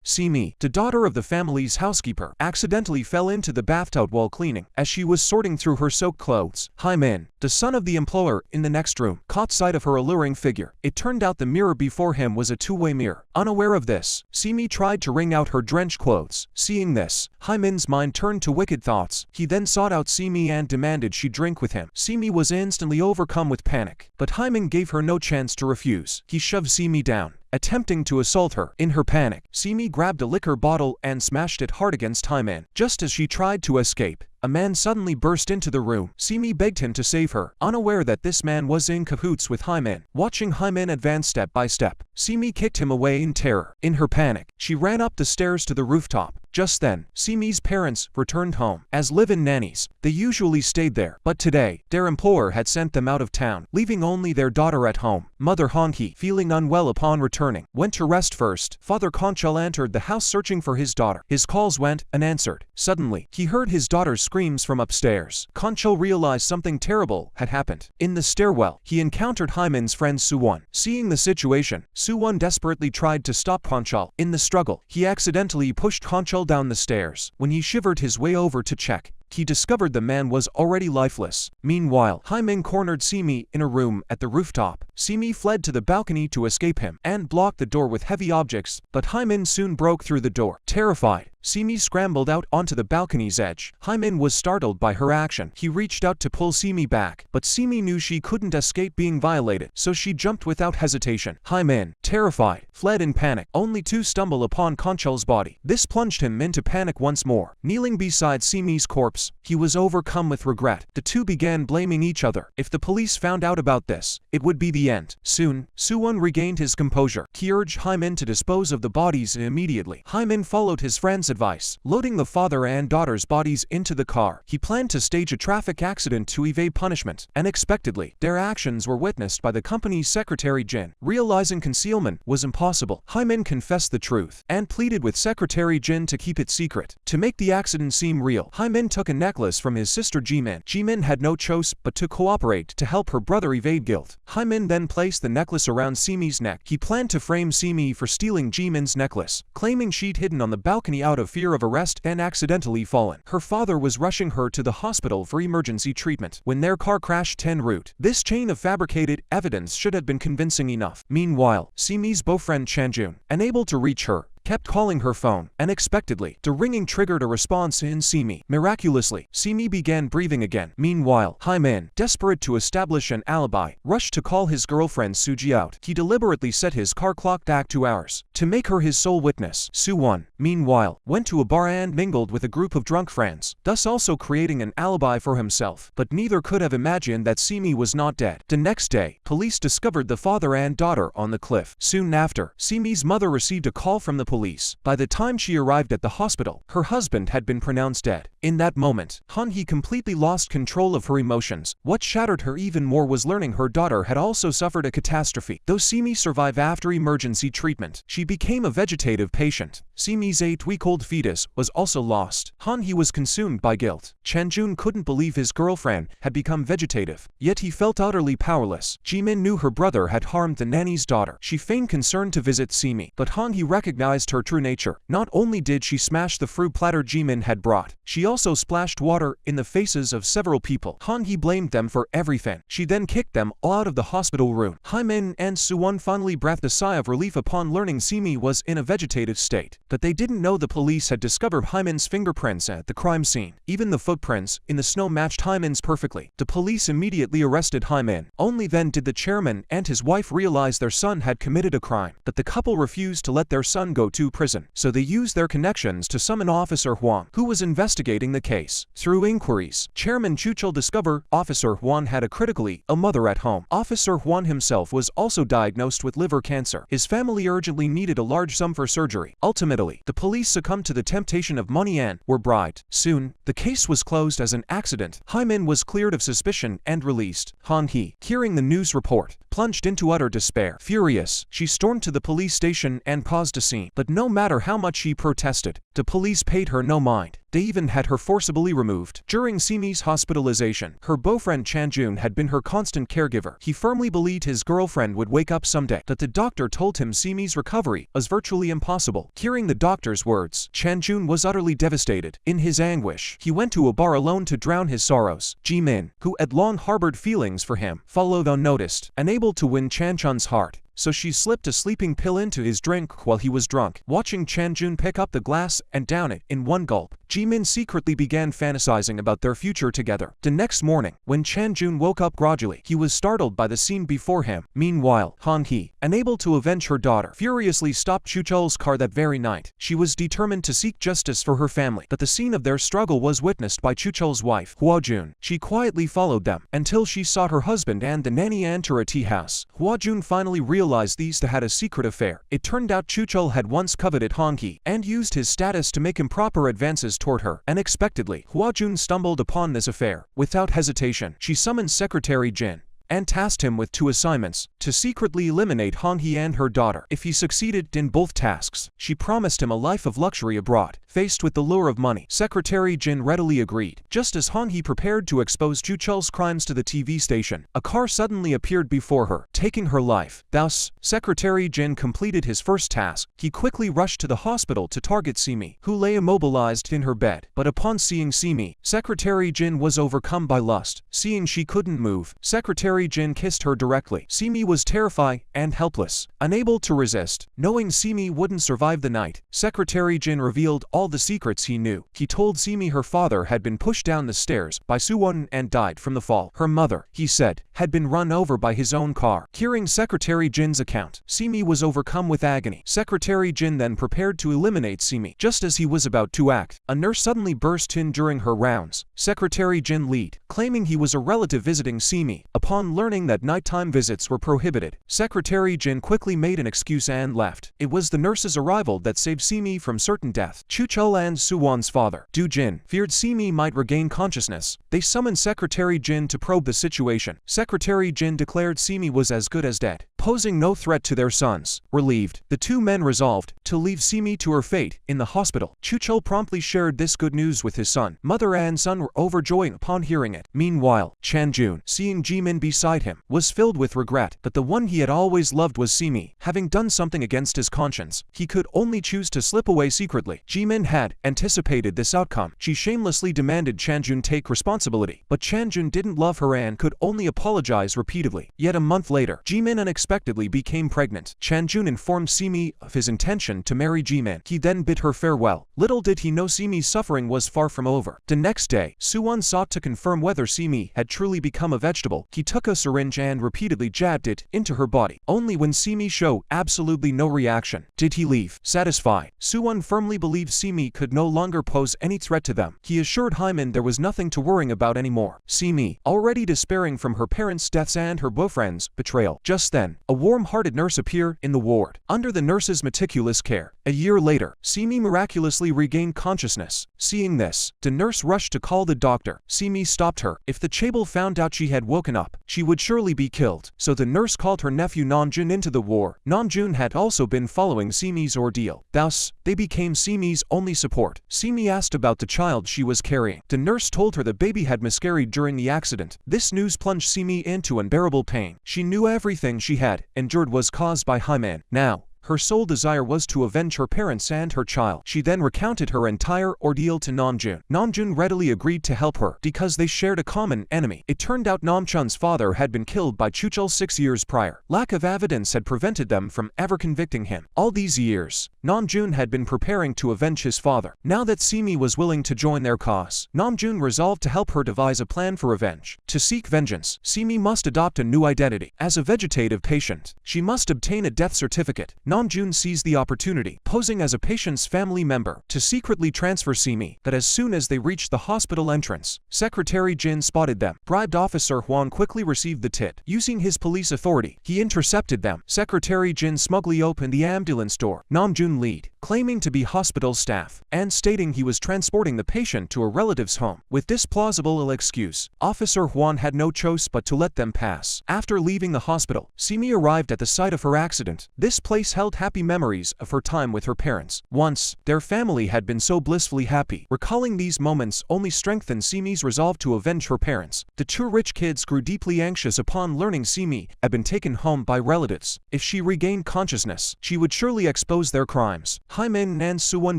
Simi, the daughter of the family's housekeeper, accidentally fell into the bathtub while cleaning. As she was sorting through her soaked clothes, Hyman, the son of the employer in the next room, caught sight of her alluring figure. It turned out the mirror before him was a two-way mirror. Unaware of this, Simi tried to wring out her drenched clothes. Seeing this, Hyman's mind turned to wicked thoughts. He then sought out Simi and demanded she drink with him. Simi was instantly overcome with panic, but Hyman gave her no chance to refuse. He shoved Simi down, attempting to assault her. In her panic, Simi grabbed a liquor bottle and smashed it hard against Hyman. Just as she tried to escape, a man suddenly burst into the room. Simi begged him to save her, unaware that this man was in cahoots with Hyman. Watching Hyman advance step by step, Simi kicked him away in terror. In her panic, she ran up the stairs to the rooftop. Just then, Simi's parents returned home. As live-in nannies, they usually stayed there, but today, their employer had sent them out of town, leaving only their daughter at home. Mother Han-hee, feeling unwell upon returning, went to rest first. Father Conchal entered the house searching for his daughter. His calls went unanswered. Suddenly, he heard his daughter's screams from upstairs. Conchal realized something terrible had happened. In the stairwell, he encountered Hyman's friend Suwon. Seeing the situation, Suwon desperately tried to stop Conchal. In the struggle, he accidentally pushed Conchal down the stairs. When he shivered his way over to check, he discovered the man was already lifeless. Meanwhile, Hyman cornered Simi in a room at the rooftop. Simi fled to the balcony to escape him and blocked the door with heavy objects, but Hyman soon broke through the door. Terrified, Simi scrambled out onto the balcony's edge. Hyman was startled by her action. He reached out to pull Simi back, but Simi knew she couldn't escape being violated, so she jumped without hesitation. Hyman, terrified, fled in panic, only to stumble upon Conchal's body. This plunged him into panic once more. Kneeling beside Simi's corpse, he was overcome with regret. The two began blaming each other. If the police found out about this, it would be the end. Soon, Suwon regained his composure. He urged Hyman to dispose of the bodies immediately. Hyman followed his friend's advice, loading the father and daughter's bodies into the car. He planned to stage a traffic accident to evade punishment. Unexpectedly, their actions were witnessed by the company's secretary Jin. Realizing concealment was impossible, Hyman confessed the truth and pleaded with Secretary Jin to keep it secret. To make the accident seem real, Hyman took a necklace from his sister Jimin. Jimin had no choice but to cooperate to help her brother evade guilt. Hyman then placed the necklace around Simi's neck. He planned to frame Simi for stealing Jimin's necklace, claiming she'd hidden on the balcony out of fear of arrest and accidentally fallen. Her father was rushing her to the hospital for emergency treatment when their car crashed en route. This chain of fabricated evidence should have been convincing enough. Meanwhile, Simi's boyfriend Chanjun, unable to reach her, kept calling her phone. Unexpectedly, the ringing triggered a response in Simi. Miraculously, Simi began breathing again. Meanwhile, Hyman, desperate to establish an alibi, rushed to call his girlfriend Suji out. He deliberately set his car clock back 2 hours to make her his sole witness. Suwon, meanwhile, went to a bar and mingled with a group of drunk friends, thus also creating an alibi for himself. But neither could have imagined that Simi was not dead. The next day, police discovered the father and daughter on the cliff. Soon after, Simi's mother received a call from the police. By the time she arrived at the hospital, her husband had been pronounced dead. In that moment, Han-hee completely lost control of her emotions. What shattered her even more was learning her daughter had also suffered a catastrophe. Though Simi survived after emergency treatment, she became a vegetative patient. Simi's 8-week-old fetus was also lost. Han-hee was consumed by guilt. Chanjun couldn't believe his girlfriend had become vegetative, yet he felt utterly powerless. Jimin knew her brother had harmed the nanny's daughter. She feigned concern to visit Simi, but Han-hee recognized her true nature. Not only did she smash the fruit platter Jimin had brought, she also splashed water in the faces of several people. Han-hee blamed them for everything. She then kicked them all out of the hospital room. Hyman and Suwon finally breathed a sigh of relief upon learning Simi was in a vegetative state. But they didn't know the police had discovered Hyman's fingerprints at the crime scene. Even the footprints in the snow matched Hyman's perfectly. The police immediately arrested Hyman. Only then did the chairman and his wife realize their son had committed a crime. But the couple refused to let their son go to prison, so they used their connections to summon Officer Huang, who was investigating the case. Through inquiries, Chairman Chuchul discovered Officer Huang had a critically ill mother at home. Officer Huang himself was also diagnosed with liver cancer. His family urgently needed a large sum for surgery. Ultimately, the police succumbed to the temptation of money and were bribed. Soon, the case was closed as an accident. Hyman was cleared of suspicion and released. Han-hee, hearing the news report, plunged into utter despair. Furious, she stormed to the police station and caused a scene. But But no matter how much she protested, the police paid her no mind. They even had her forcibly removed. During Simi's hospitalization, her boyfriend Chanjun had been her constant caregiver. He firmly believed his girlfriend would wake up someday. That the doctor told him Simi's recovery was virtually impossible. Hearing the doctor's words, Chanjun was utterly devastated. In his anguish, he went to a bar alone to drown his sorrows. Jimin, who had long harbored feelings for him, followed unnoticed, unable to win Chanchun's heart. So she slipped a sleeping pill into his drink while he was drunk. Watching Chanjun pick up the glass and down it in one gulp, Jimin secretly began fantasizing about their future together. The next morning, when Chanjun woke up gradually, he was startled by the scene before him. Meanwhile, Han Hee, unable to avenge her daughter, furiously stopped Chuchol's car that very night. She was determined to seek justice for her family. But the scene of their struggle was witnessed by Chuchol's wife, Huajun. She quietly followed them until she saw her husband and the nanny enter a tea house. Huajun finally realized these two had a secret affair. It turned out Chuchol had once coveted Han Hee and used his status to make improper advances toward her. Unexpectedly, Huajun stumbled upon this affair. Without hesitation, she summoned Secretary Jin and tasked him with 2 assignments: to secretly eliminate Han Hee and her daughter. If he succeeded in both tasks, she promised him a life of luxury abroad. Faced with the lure of money, Secretary Jin readily agreed. Just as Han Hee prepared to expose Chuchol's crimes to the TV station, a car suddenly appeared before her, taking her life. Thus, Secretary Jin completed his first task. He quickly rushed to the hospital to target Simi, who lay immobilized in her bed. But upon seeing Simi, Secretary Jin was overcome by lust. Seeing she couldn't move, Secretary Jin kissed her directly. Simi was terrified and helpless, unable to resist. Knowing Simi wouldn't survive the night, Secretary Jin revealed all the secrets he knew. He told Simi her father had been pushed down the stairs by Suwon and died from the fall. Her mother, he said, had been run over by his own car. Hearing Secretary Jin's account, Simi was overcome with agony. Secretary Jin then prepared to eliminate Simi. Just as he was about to act, a nurse suddenly burst in during her rounds. Secretary Jin lied, claiming he was a relative visiting Simi. Upon learning that nighttime visits were prohibited, Secretary Jin quickly made an excuse and left. It was the nurse's arrival that saved Simi from certain death. Chuchol and Suwon's father, Du Jin, feared Simi might regain consciousness. They summoned Secretary Jin to probe the situation. Secretary Jin declared Simi was as good as dead, posing no threat to their sons. Relieved, the 2 men resolved to leave Simi to her fate in the hospital. Chuchol promptly shared this good news with his son. Mother and son were overjoyed upon hearing it. Meanwhile, Chanjun, seeing Jimin beside him, was filled with regret. But the one he had always loved was Simi. Having done something against his conscience, he could only choose to slip away secretly. Jimin had anticipated this outcome. She shamelessly demanded Chanjun take responsibility. But Chanjun didn't love her and could only apologize repeatedly. Yet a month later, Jimin unexpectedly became pregnant. Chanjun informed Simi of his intention to marry Jimin. He then bid her farewell. Little did he know Simi's suffering was far from over. The next day, Suwon sought to confirm whether Simi had truly become a vegetable. He took a syringe and repeatedly jabbed it into her body. Only when Simi showed absolutely no reaction did he leave. Satisfied, Suwon firmly believed Simi could no longer pose any threat to them. He assured Hyman there was nothing to worry about anymore. Simi, already despairing from her parents' deaths and her boyfriend's betrayal. Just then, a warm-hearted nurse appeared in the ward. Under the nurse's meticulous care, a year later, Simi miraculously regained consciousness. Seeing this, the nurse rushed to call the doctor. Simi stopped her. If the chaebol found out she had woken up, she would surely be killed. So the nurse called her nephew Namjoon into the war. Namjoon had also been following Simi's ordeal. Thus, they became Simi's only support. Simi asked about the child she was carrying. The nurse told her the baby had miscarried during the accident. This news plunged Simi into unbearable pain. She knew everything she had endured was caused by Hyman. Now, her sole desire was to avenge her parents and her child. She then recounted her entire ordeal to Namjoon. Namjoon readily agreed to help her because they shared a common enemy. It turned out Namjoon's father had been killed by Chuchol 6 years prior. Lack of evidence had prevented them from ever convicting him. All these years, Namjoon had been preparing to avenge his father. Now that Simi was willing to join their cause, Namjoon resolved to help her devise a plan for revenge. To seek vengeance, Simi must adopt a new identity. As a vegetative patient, she must obtain a death certificate. Namjoon seized the opportunity, posing as a patient's family member, to secretly transfer Simi. But as soon as they reached the hospital entrance, Secretary Jin spotted them. Bribed officer Hwang quickly received the tip. Using his police authority, he intercepted them. Secretary Jin smugly opened the ambulance door. Namjoon lead, claiming to be hospital staff, and stating he was transporting the patient to a relative's home. With this plausible excuse, Officer Juan had no choice but to let them pass. After leaving the hospital, Simi arrived at the site of her accident. This place held happy memories of her time with her parents. Once, their family had been so blissfully happy. Recalling these moments only strengthened Simi's resolve to avenge her parents. The two rich kids grew deeply anxious upon learning Simi had been taken home by relatives. If she regained consciousness, she would surely expose their crimes. Haimin and Suwon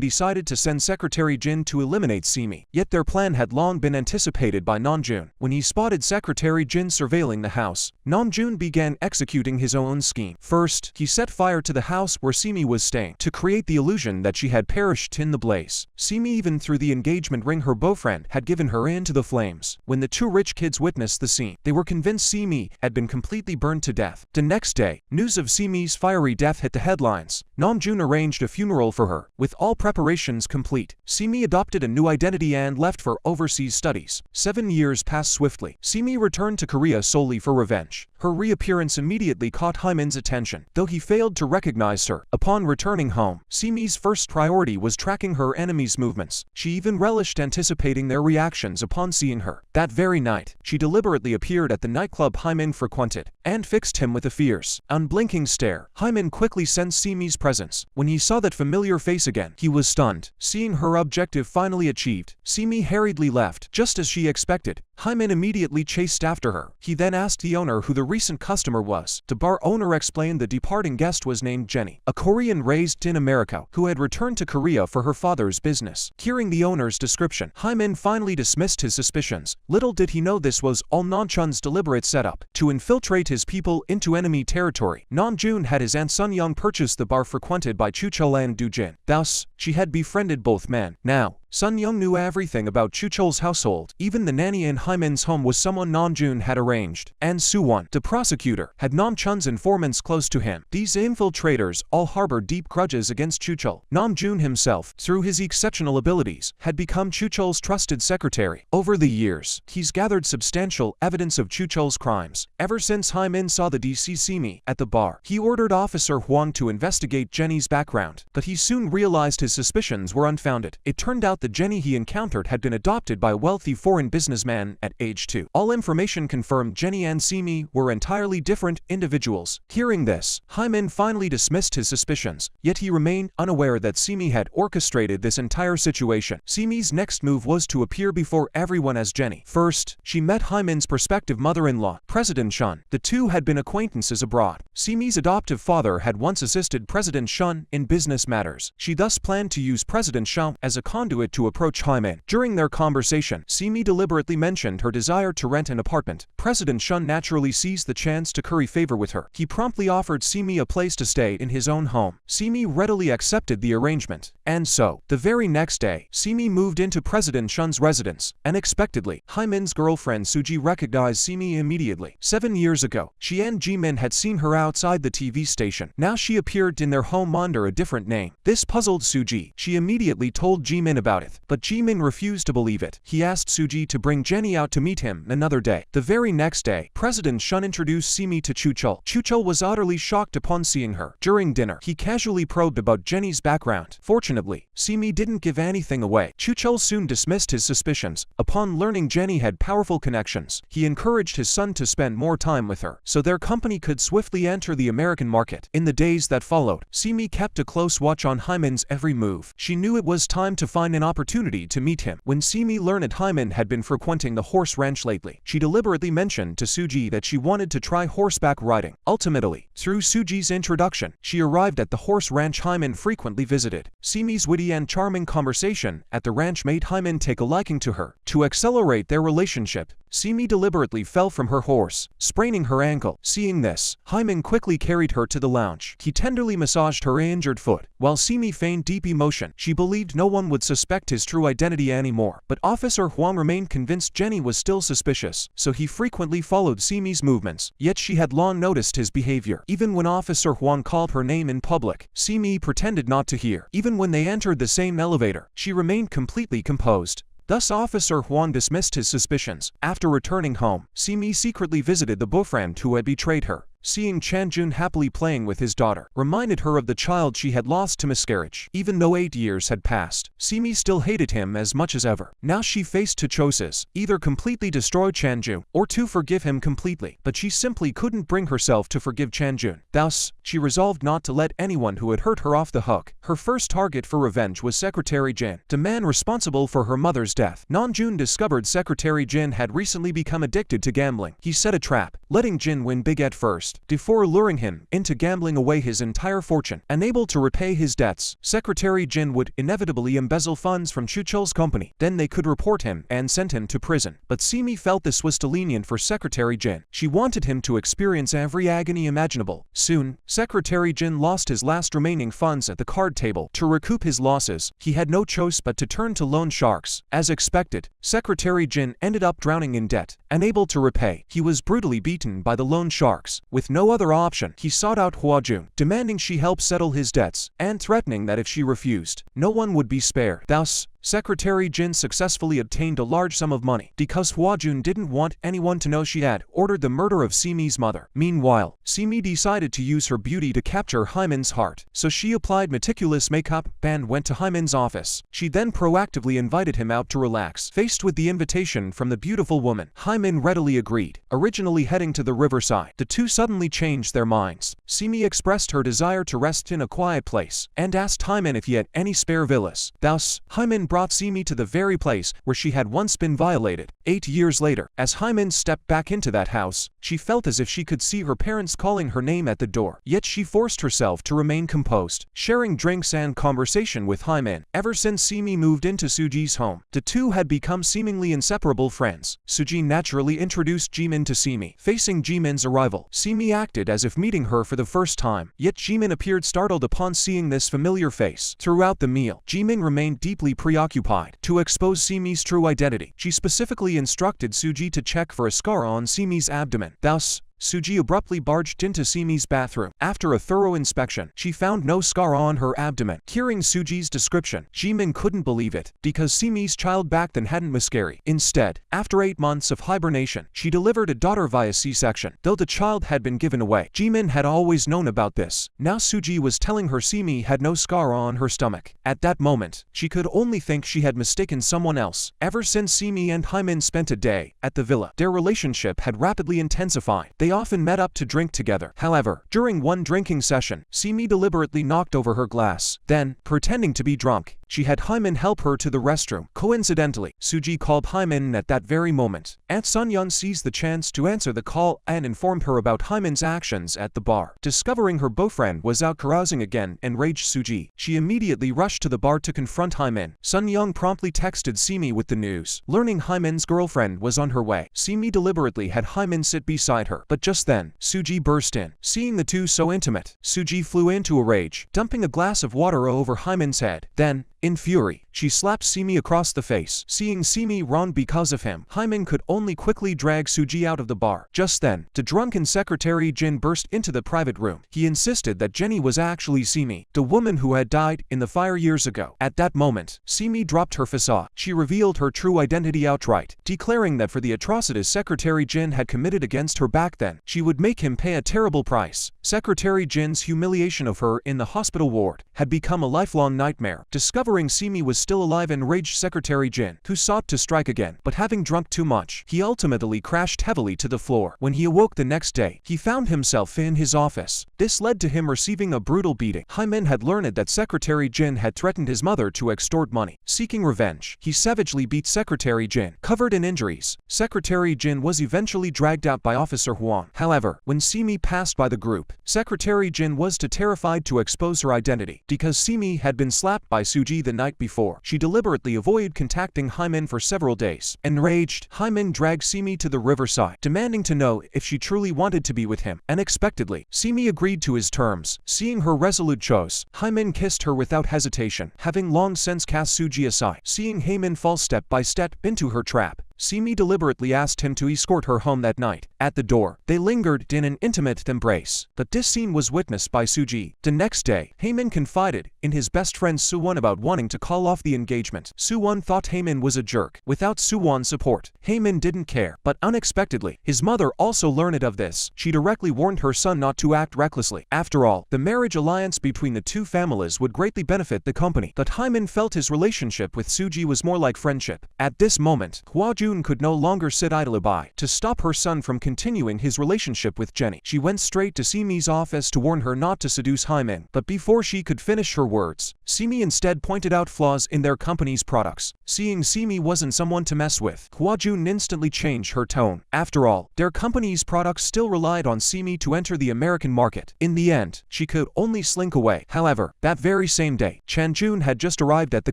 decided to send Secretary Jin to eliminate Simi. Yet their plan had long been anticipated by Namjoon. When he spotted Secretary Jin surveilling the house, Namjoon began executing his own scheme. First, he set fire to the house where Simi was staying to create the illusion that she had perished in the blaze. Simi even through the engagement ring her boyfriend had given her into the flames. When the two rich kids witnessed the scene, they were convinced Simi had been completely burned to death. The next day, news of Simi's fiery death hit the headlines. Namjoon arranged a funeral for her. With all preparations complete, Simi adopted a new identity and left for overseas studies. 7 years passed swiftly. Simi returned to Korea solely for revenge. Her reappearance immediately caught Haimin's attention, though he failed to recognize her. Upon returning home, Simi's first priority was tracking her enemies' movements. She even relished anticipating their reactions upon seeing her. That very night, she deliberately appeared at the nightclub Haimin frequented, and fixed him with a fierce, unblinking stare. Haimin quickly sensed Simi's presence. When he saw that familiar face again, he was stunned. Seeing her objective finally achieved, Simi hurriedly left. Just as she expected, Haimin immediately chased after her. He then asked the owner who the recent customer was. The bar owner explained the departing guest was named Jenny, a Korean raised in America who had returned to Korea for her father's business. Hearing the owner's description, Haimin finally dismissed his suspicions. Little did he know this was all Namjoon's deliberate setup to infiltrate his people into enemy territory. Namjoon had his aunt Sun Young purchase the bar frequented by Chuchol and Doo-jin. Thus, she had befriended both men. Now, Sun Young knew everything about Chuchol's household. Even the nanny in Haimin's home was someone Namjoon had arranged. And Suwon, the prosecutor, had Namjoon's informants close to him. These infiltrators all harbored deep grudges against Chuchol. Namjoon himself, through his exceptional abilities, had become Chuchol's trusted secretary. Over the years, he's gathered substantial evidence of Chuchol's crimes. Ever since Haimin saw the DC Simi at the bar, he ordered Officer Huang to investigate Jenny's background. But he soon realized his suspicions were unfounded. It turned out the Jenny he encountered had been adopted by a wealthy foreign businessman at age 2. All information confirmed Jenny and Simi were entirely different individuals. Hearing this, Haimin finally dismissed his suspicions, yet he remained unaware that Simi had orchestrated this entire situation. Simi's next move was to appear before everyone as Jenny. First, she met Haimin's prospective mother-in-law, President Shun. The two had been acquaintances abroad. Simi's adoptive father had once assisted President Shun in business matters. She thus planned to use President Shun as a conduit to approach Haimin. During their conversation, Simi deliberately mentioned her desire to rent an apartment. President Shun naturally seized the chance to curry favor with her. He promptly offered Simi a place to stay in his own home. Simi readily accepted the arrangement. And so, the very next day, Simi moved into President Shun's residence. Unexpectedly, Haimin's girlfriend Suji recognized Simi immediately. 7 years ago, she and Jimin had seen her outside the TV station. Now she appeared in their home under a different name. This puzzled Suji. She immediately told Jimin about it, but Jimin refused to believe it. He asked Suji to bring Jenny out to meet him another day. The very next day, President Shun introduced Simi to Chuchol. Chuchol was utterly shocked upon seeing her. During dinner, he casually probed about Jenny's background. Fortunately, Simi didn't give anything away. Chuchol soon dismissed his suspicions. Upon learning Jenny had powerful connections, he encouraged his son to spend more time with her, so their company could swiftly enter the American market. In the days that followed, Simi kept a close watch on Haimin's every move. She knew it was time to find an opportunity to meet him. When Simi learned Haimin had been frequenting the horse ranch lately, she deliberately mentioned to Suji that she wanted to try horseback riding. Ultimately, through Suji's introduction, she arrived at the horse ranch Haimin frequently visited. Simi's witty and charming conversation at the ranch made Haimin take a liking to her. To accelerate their relationship, Simi deliberately fell from her horse, spraining her ankle. Seeing this, Haimin quickly carried her to the lounge. He tenderly massaged her injured foot. While Simi feigned deep emotion, she believed no one would suspect his true identity anymore. But Officer Huang remained convinced Jenny was still suspicious, so he frequently followed Simi's movements. Yet she had long noticed his behavior. Even when Officer Huang called her name in public, Simi pretended not to hear. Even when they entered the same elevator, she remained completely composed. Thus Officer Huang dismissed his suspicions. After returning home, Simi secretly visited the boyfriend who had betrayed her. Seeing Chanjun happily playing with his daughter reminded her of the child she had lost to miscarriage. Even though 8 years had passed, Simi still hated him as much as ever. Now she faced two choices: either completely destroy Chanjun, or to forgive him completely. But she simply couldn't bring herself to forgive Chanjun. Thus, she resolved not to let anyone who had hurt her off the hook. Her first target for revenge was Secretary Jin, the man responsible for her mother's death. Namjoon discovered Secretary Jin had recently become addicted to gambling. He set a trap, letting Jin win big at first, before luring him into gambling away his entire fortune. Unable to repay his debts, Secretary Jin would inevitably embezzle funds from Chuchol's company. Then they could report him and send him to prison. But Simi felt this was too lenient for Secretary Jin. She wanted him to experience every agony imaginable. Soon, Secretary Jin lost his last remaining funds at the card table. To recoup his losses, he had no choice but to turn to loan sharks. As expected, Secretary Jin ended up drowning in debt. Unable to repay, he was brutally beaten by the loan sharks. With no other option, he sought out Huajun, demanding she help settle his debts, and threatening that if she refused, no one would be spared. Thus, Secretary Jin successfully obtained a large sum of money. Because Huajun didn't want anyone to know she had ordered the murder of Simi's mother. Meanwhile, Simi decided to use her beauty to capture Hyman's heart. So she applied meticulous makeup and went to Hyman's office. She then proactively invited him out to relax. Faced with the invitation from the beautiful woman, Hyman readily agreed. Originally heading to the riverside, the two suddenly changed their minds. Simi expressed her desire to rest in a quiet place and asked Hyman if he had any spare villas. Thus, Hyman brought Simi to the very place where she had once been violated. 8 years later, as Hyman stepped back into that house, she felt as if she could see her parents calling her name at the door. Yet she forced herself to remain composed, sharing drinks and conversation with Hyman. Ever since Simi moved into Suji's home, the two had become seemingly inseparable friends. Suji naturally introduced Jimin to Simi. Facing Jimin's arrival, Simi acted as if meeting her for the first time. Yet Jimin appeared startled upon seeing this familiar face. Throughout the meal, Jimin remained deeply preoccupied. To expose Simi's true identity, she specifically instructed Suji to check for a scar on Simi's abdomen. Thus, Suji abruptly barged into Simi's bathroom. After a thorough inspection, she found no scar on her abdomen. Hearing Suji's description, Jimin couldn't believe it, because Simi's child back then hadn't miscarried. Instead, after 8 months of hibernation, she delivered a daughter via C-section. Though the child had been given away, Jimin had always known about this. Now Suji was telling her Simi had no scar on her stomach. At that moment, she could only think she had mistaken someone else. Ever since Simi and Hyman spent a day at the villa, their relationship had rapidly intensified. They often met up to drink together. However, during one drinking session, Simi deliberately knocked over her glass. Then, pretending to be drunk, she had Hyman help her to the restroom. Coincidentally, Suji called Hyman at that very moment. Aunt Sunyeon seized the chance to answer the call and informed her about Hyman's actions at the bar. Discovering her boyfriend was out carousing again, enraged Suji. She immediately rushed to the bar to confront Hyman. Sunyeon promptly texted Simi with the news. Learning Hyman's girlfriend was on her way, Simi deliberately had Hyman sit beside her. But just then, Suji burst in. Seeing the two so intimate, Suji flew into a rage, dumping a glass of water over Hyman's head. Then, in fury, she slapped Simi across the face. Seeing Simi run because of him, Hyman could only quickly drag Suji out of the bar. Just then, the drunken Secretary Jin burst into the private room. He insisted that Jenny was actually Simi, the woman who had died in the fire years ago. At that moment, Simi dropped her facade. She revealed her true identity outright, declaring that for the atrocities Secretary Jin had committed against her back then, she would make him pay a terrible price. Secretary Jin's humiliation of her in the hospital ward had become a lifelong nightmare. Discovering Simi was still alive, enraged Secretary Jin, who sought to strike again, but having drunk too much, he ultimately crashed heavily to the floor. When he awoke the next day, he found himself in his office. This led to him receiving a brutal beating. Hyman had learned that Secretary Jin had threatened his mother to extort money. Seeking revenge, he savagely beat Secretary Jin. Covered in injuries, Secretary Jin was eventually dragged out by Officer Huang. However, when Simi passed by the group, Secretary Jin was too terrified to expose her identity. Because Simi had been slapped by Suji the night before, she deliberately avoided contacting Hyman for several days. Enraged, Hyman dragged Simi to the riverside, demanding to know if she truly wanted to be with him. Unexpectedly, Simi agreed to his terms. Seeing her resolute choice, Hyman kissed her without hesitation, having long since cast Suji aside. Seeing Hyman fall step by step into her trap, Simi deliberately asked him to escort her home that night. At the door, they lingered in an intimate embrace. But this scene was witnessed by Suji. The next day, Hyman confided in his best friend Suwon about wanting to call off the engagement. Suwon thought Haemin was a jerk. Without Suwon's support, Haemin didn't care. But unexpectedly, his mother also learned of this. She directly warned her son not to act recklessly. After all, the marriage alliance between the two families would greatly benefit the company. But Haemin felt his relationship with Suji was more like friendship. At this moment, Hwa-jun could no longer sit idly by. To stop her son from continuing his relationship with Jenny, she went straight to Simi's office to warn her not to seduce Haemin. But before she could finish her words, Simi instead pointed out flaws in their company's products. Seeing Simi wasn't someone to mess with, Hwa-jun instantly changed her tone. After all, their company's products still relied on Simi to enter the American market. In the end, she could only slink away. However, that very same day, Chan-jun had just arrived at the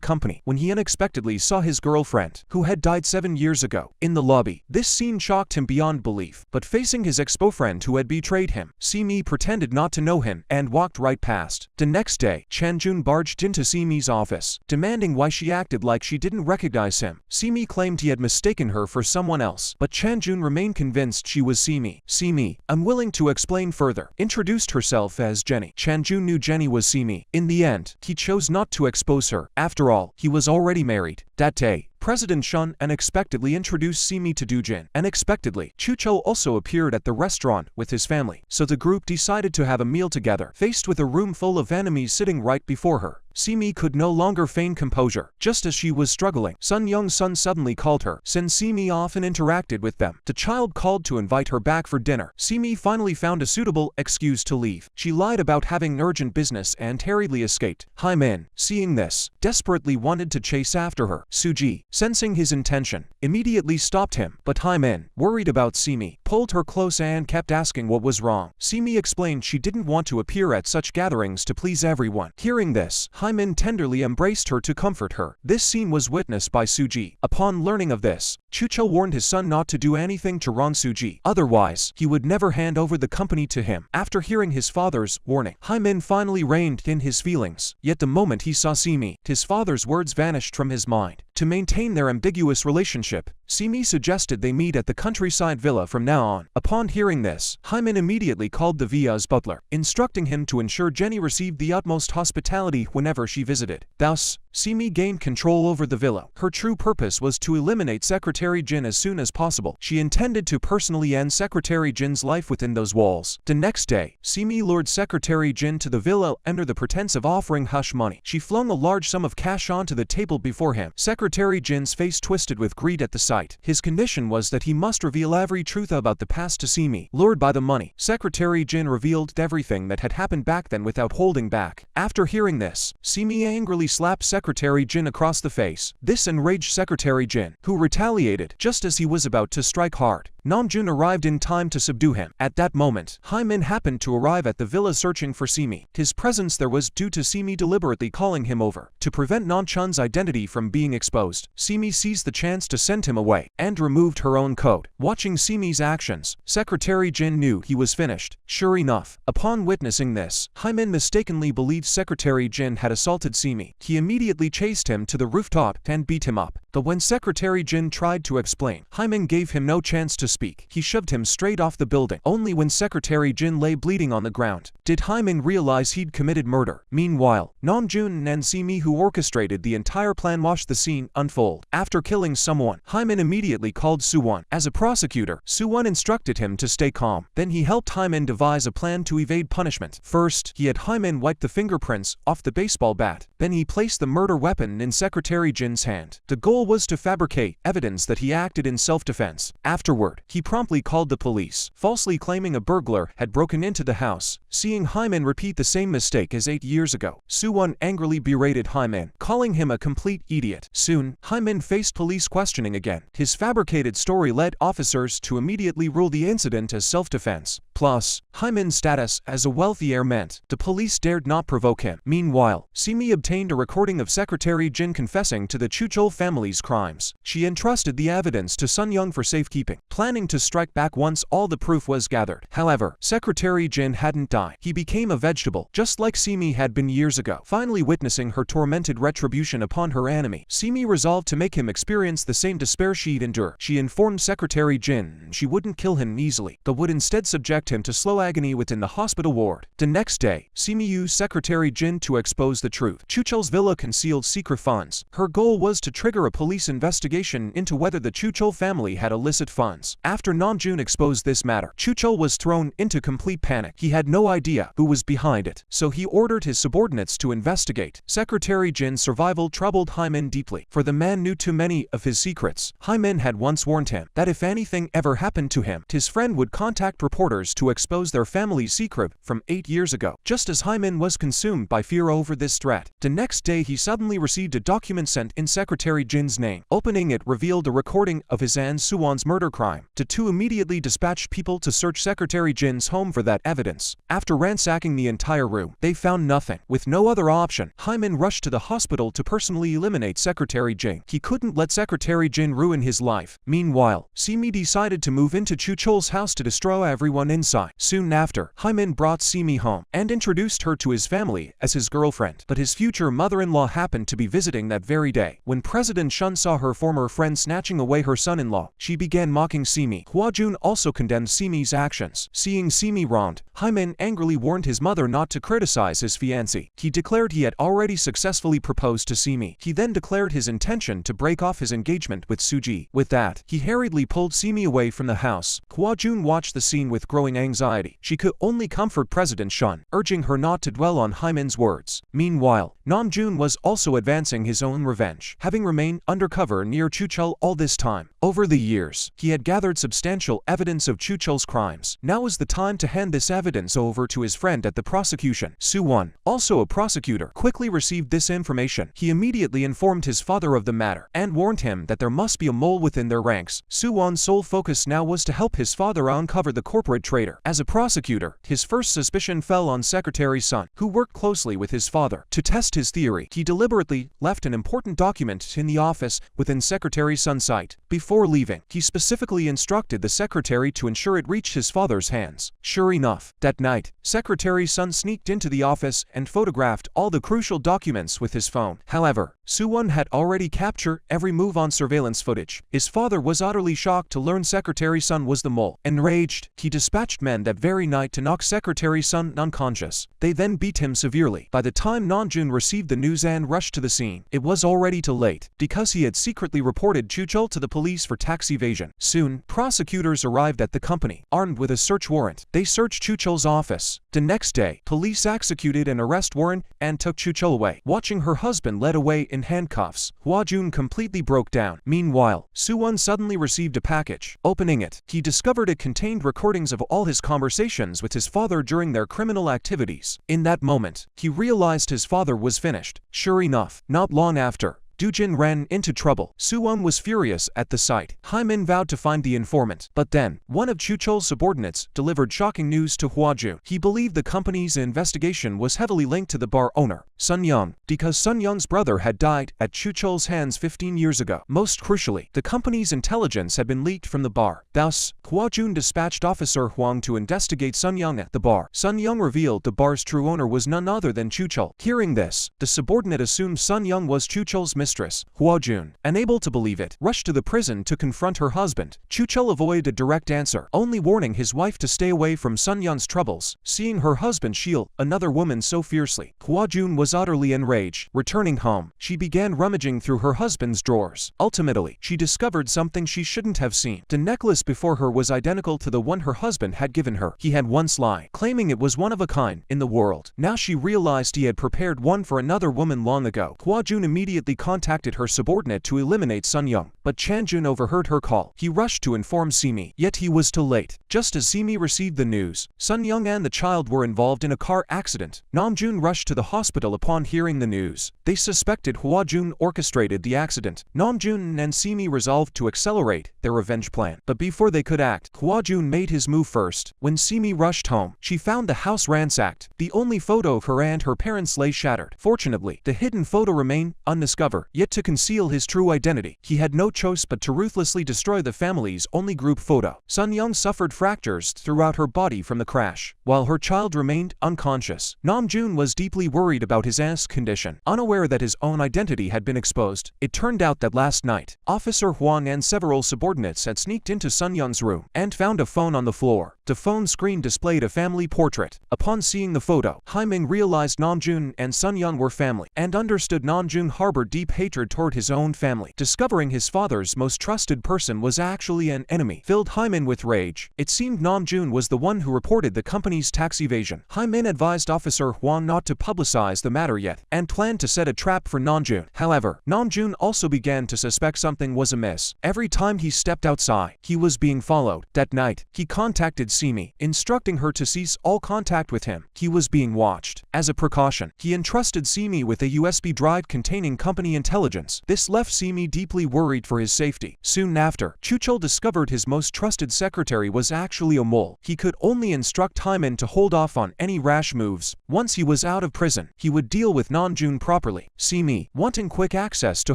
company when he unexpectedly saw his girlfriend, who had died 7 years ago, in the lobby. This scene shocked him beyond belief. But facing his ex-boyfriend who had betrayed him, Simi pretended not to know him and walked right past. The next day, Chan-jun barged into Simi's office, demanding why she acted like she didn't recognize him. Simi claimed he had mistaken her for someone else, but Chan-jun remained convinced she was Simi. Simi, unwilling to explain further, introduced herself as Jenny. Chan-jun knew Jenny was Simi. In the end, he chose not to expose her. After all, he was already married. That day, President Shun unexpectedly introduced Simi to Dujin. Unexpectedly, Chucho also appeared at the restaurant with his family, so the group decided to have a meal together. Faced with a room full of enemies sitting right before her, Simi could no longer feign composure. Just as she was struggling, Sun Young-sun suddenly called her. Since Simi often interacted with them, the child called to invite her back for dinner. Simi finally found a suitable excuse to leave. She lied about having urgent business and hurriedly escaped. Haemin, seeing this, desperately wanted to chase after her. Suji, sensing his intention, immediately stopped him. But Haemin, worried about Simi, pulled her close and kept asking what was wrong. Simi explained she didn't want to appear at such gatherings to please everyone. Hearing this, Haemin tenderly embraced her to comfort her. This scene was witnessed by Suji. Upon learning of this, Chucho warned his son not to do anything to wrong Suji. Otherwise, he would never hand over the company to him. After hearing his father's warning, Haemin finally reined in his feelings. Yet the moment he saw Simi, his father's words vanished from his mind. To maintain their ambiguous relationship, Simi suggested they meet at the countryside villa from now on. Upon hearing this, Haemin immediately called the villa's butler, instructing him to ensure Jenny received the utmost hospitality whenever she visited. Thus, Simi gained control over the villa. Her true purpose was to eliminate Secretary Jin as soon as possible. She intended to personally end Secretary Jin's life within those walls. The next day, Simi lured Secretary Jin to the villa under the pretense of offering hush money. She flung a large sum of cash onto the table before him. Secretary Jin's face twisted with greed at the sight. His condition was that he must reveal every truth about the past to Simi. Lured by the money, Secretary Jin revealed everything that had happened back then without holding back. After hearing this, Simi angrily slapped Secretary Jin across the face. This enraged Secretary Jin, who retaliated just as he was about to strike hard. Namjoon arrived in time to subdue him. At that moment, Haemin happened to arrive at the villa searching for Simi. His presence there was due to Simi deliberately calling him over. To prevent Namchun's identity from being exposed, Simi seized the chance to send him away and removed her own code. Watching Simi's actions, Secretary Jin knew he was finished. Sure enough, upon witnessing this, Haemin mistakenly believed Secretary Jin had assaulted Simi. He immediately chased him to the rooftop and beat him up. But when Secretary Jin tried to explain, Haemin gave him no chance to speak. He shoved him straight off the building. Only when Secretary Jin lay bleeding on the ground did Haemin realize he'd committed murder. Meanwhile, Namjoon and Simi, who orchestrated the entire plan, watched the scene unfold. After killing someone, Haemin immediately called Suwon. As a prosecutor, Suwon instructed him to stay calm. Then he helped Haemin devise a plan to evade punishment. First, he had Haemin wipe the fingerprints off the baseball bat. Then he placed the murder weapon in Secretary Jin's hand. The goal was to fabricate evidence that he acted in self-defense. Afterward, he promptly called the police, falsely claiming a burglar had broken into the house. Seeing Haemin repeat the same mistake as 8 years ago, Suwon angrily berated Haemin, calling him a complete idiot. Soon, Haemin faced police questioning again. His fabricated story led officers to immediately rule the incident as self-defense. Plus, Haemin's status as a wealthy heir meant the police dared not provoke him. Meanwhile, Simi obtained a recording of Secretary Jin confessing to the Chuchol family's crimes. She entrusted the evidence to Sun Young for safekeeping, planning to strike back once all the proof was gathered. However, Secretary Jin hadn't died. He became a vegetable, just like Simi had been years ago. Finally witnessing her tormented retribution upon her enemy, Simi resolved to make him experience the same despair she'd endured. She informed Secretary Jin she wouldn't kill him easily, but would instead subject subject him to slow agony within the hospital ward. The next day, Simi used Secretary Jin to expose the truth. Chuchol's villa concealed secret funds. Her goal was to trigger a police investigation into whether the Chuchol family had illicit funds. After Namjoon exposed this matter, Chuchol was thrown into complete panic. He had no idea who was behind it, so he ordered his subordinates to investigate. Secretary Jin's survival troubled Hyman deeply, for the man knew too many of his secrets. Hyman had once warned him that if anything ever happened to him, his friend would contact reporters to expose their family's secret from 8 years ago. Just as Hyman was consumed by fear over this threat, the next day he suddenly received a document sent in Secretary Jin's name. Opening it revealed a recording of his aunt Suwon's murder crime. The two immediately dispatched people to search Secretary Jin's home for that evidence. After ransacking the entire room, they found nothing. With no other option, Hyman rushed to the hospital to personally eliminate Secretary Jin. He couldn't let Secretary Jin ruin his life. Meanwhile, Simi decided to move into Chuchol's house to destroy everyone inside. Soon after, Hyman brought Simi home and introduced her to his family as his girlfriend. But his future mother-in-law happened to be visiting that very day. When President Shun saw her former friend snatching away her son-in-law, she began mocking Simi. Hwa-jun also condemned Simi's actions. Seeing Simi wronged, Hyman angrily warned his mother not to criticize his fiancée. He declared he had already successfully proposed to Simi. He then declared his intention to break off his engagement with Suji. With that, he hurriedly pulled Simi away from the house. Hwa-jun watched the scene with growing anxiety. She could only comfort President Shun, urging her not to dwell on Hyman's words. Meanwhile, Namjoon was also advancing his own revenge, having remained undercover near Chuchol all this time. Over the years, he had gathered substantial evidence of Chuchol's crimes. Now was the time to hand this evidence over to his friend at the prosecution. Suwon, also a prosecutor, quickly received this information. He immediately informed his father of the matter and warned him that there must be a mole within their ranks. Suwon's sole focus now was to help his father uncover the corporate traitor. As a prosecutor, his first suspicion fell on Secretary Sun, who worked closely with his father. To test his theory, he deliberately left an important document in the office within Secretary Sun's sight. Before leaving, he specifically instructed the secretary to ensure it reached his father's hands. Sure enough, that night, Secretary Sun sneaked into the office and photographed all the crucial documents with his phone. However, Suwon had already captured every move on surveillance footage. His father was utterly shocked to learn Secretary Sun was the mole. Enraged, he dispatched men that very night to knock Secretary Sun unconscious. They then beat him severely. By the time Namjoon received the news and rushed to the scene, it was already too late, because he had secretly reported Chuchol to the police for tax evasion. Soon, prosecutors arrived at the company, armed with a search warrant. They searched Chuchol's office. The next day, police executed an arrest warrant and took Chuchol away. Watching her husband led away in handcuffs, Hwa-jun completely broke down. Meanwhile, Suwon suddenly received a package. Opening it, he discovered it contained recordings of all his conversations with his father during their criminal activities. In that moment, he realized his father was finished. Sure enough, not long after, Dujin ran into trouble. Suwon was furious at the sight. Hyman vowed to find the informant. But then, one of Chuchol's subordinates delivered shocking news to Hwa-jun. He believed the company's investigation was heavily linked to the bar owner, Sun Young, because Sun Young's brother had died at Chuchol's hands 15 years ago. Most crucially, the company's intelligence had been leaked from the bar. Thus, Hwa-jun dispatched Officer Huang to investigate Sun Young at the bar. Sun Young revealed the bar's true owner was none other than Chuchol. Hearing this, the subordinate assumed Sun Young was Chuchol's mistress. Hwa-jun, unable to believe it, rushed to the prison to confront her husband. Chuchol avoided a direct answer, only warning his wife to stay away from Sun Young's troubles. Seeing her husband shield another woman so fiercely, Hwa-jun was utterly enraged. Returning home, she began rummaging through her husband's drawers. Ultimately, she discovered something she shouldn't have seen. The necklace before her was identical to the one her husband had given her. He had once lied, claiming it was one of a kind in the world. Now she realized he had prepared one for another woman long ago. Hwa-jun immediately contacted her subordinate to eliminate Sun Young, but Chan-jun overheard her call. He rushed to inform Simi, yet he was too late. Just as Simi received the news, Sun Young and the child were involved in a car accident. Namjoon rushed to the hospital upon hearing the news. They suspected Hwa-jun orchestrated the accident. Namjoon and Simi resolved to accelerate their revenge plan. But before they could act, Hwa-jun made his move first. When Simi rushed home, she found the house ransacked. The only photo of her and her parents lay shattered. Fortunately, the hidden photo remained undiscovered. However, yet to conceal his true identity, he had no choice but to ruthlessly destroy the family's only group photo. Sun Young suffered fractures throughout her body from the crash, while her child remained unconscious. Namjoon was deeply worried about his aunt's condition. Unaware that his own identity had been exposed, it turned out that last night, Officer Huang and several subordinates had sneaked into Sun Young's room and found a phone on the floor. The phone screen displayed a family portrait. Upon seeing the photo, Haiming realized Namjoon and Sun Young were family and understood Namjoon harbored deep hatred toward his own family. Discovering his father's most trusted person was actually an enemy filled Haiming with rage. It seemed Namjoon was the one who reported the company's tax evasion. Haiming advised Officer Huang not to publicize the matter yet and planned to set a trap for Namjoon. However, Namjoon also began to suspect something was amiss. Every time he stepped outside, he was being followed. That night, he contacted Simi, instructing her to cease all contact with him. He was being watched. As a precaution, he entrusted Simi with a USB drive containing company intelligence. This left Simi deeply worried for his safety. Soon after, Chuchul discovered his most trusted secretary was actually a mole. He could only instruct Hyman to hold off on any rash moves. Once he was out of prison, he would deal with Namjoon properly. Simi, wanting quick access to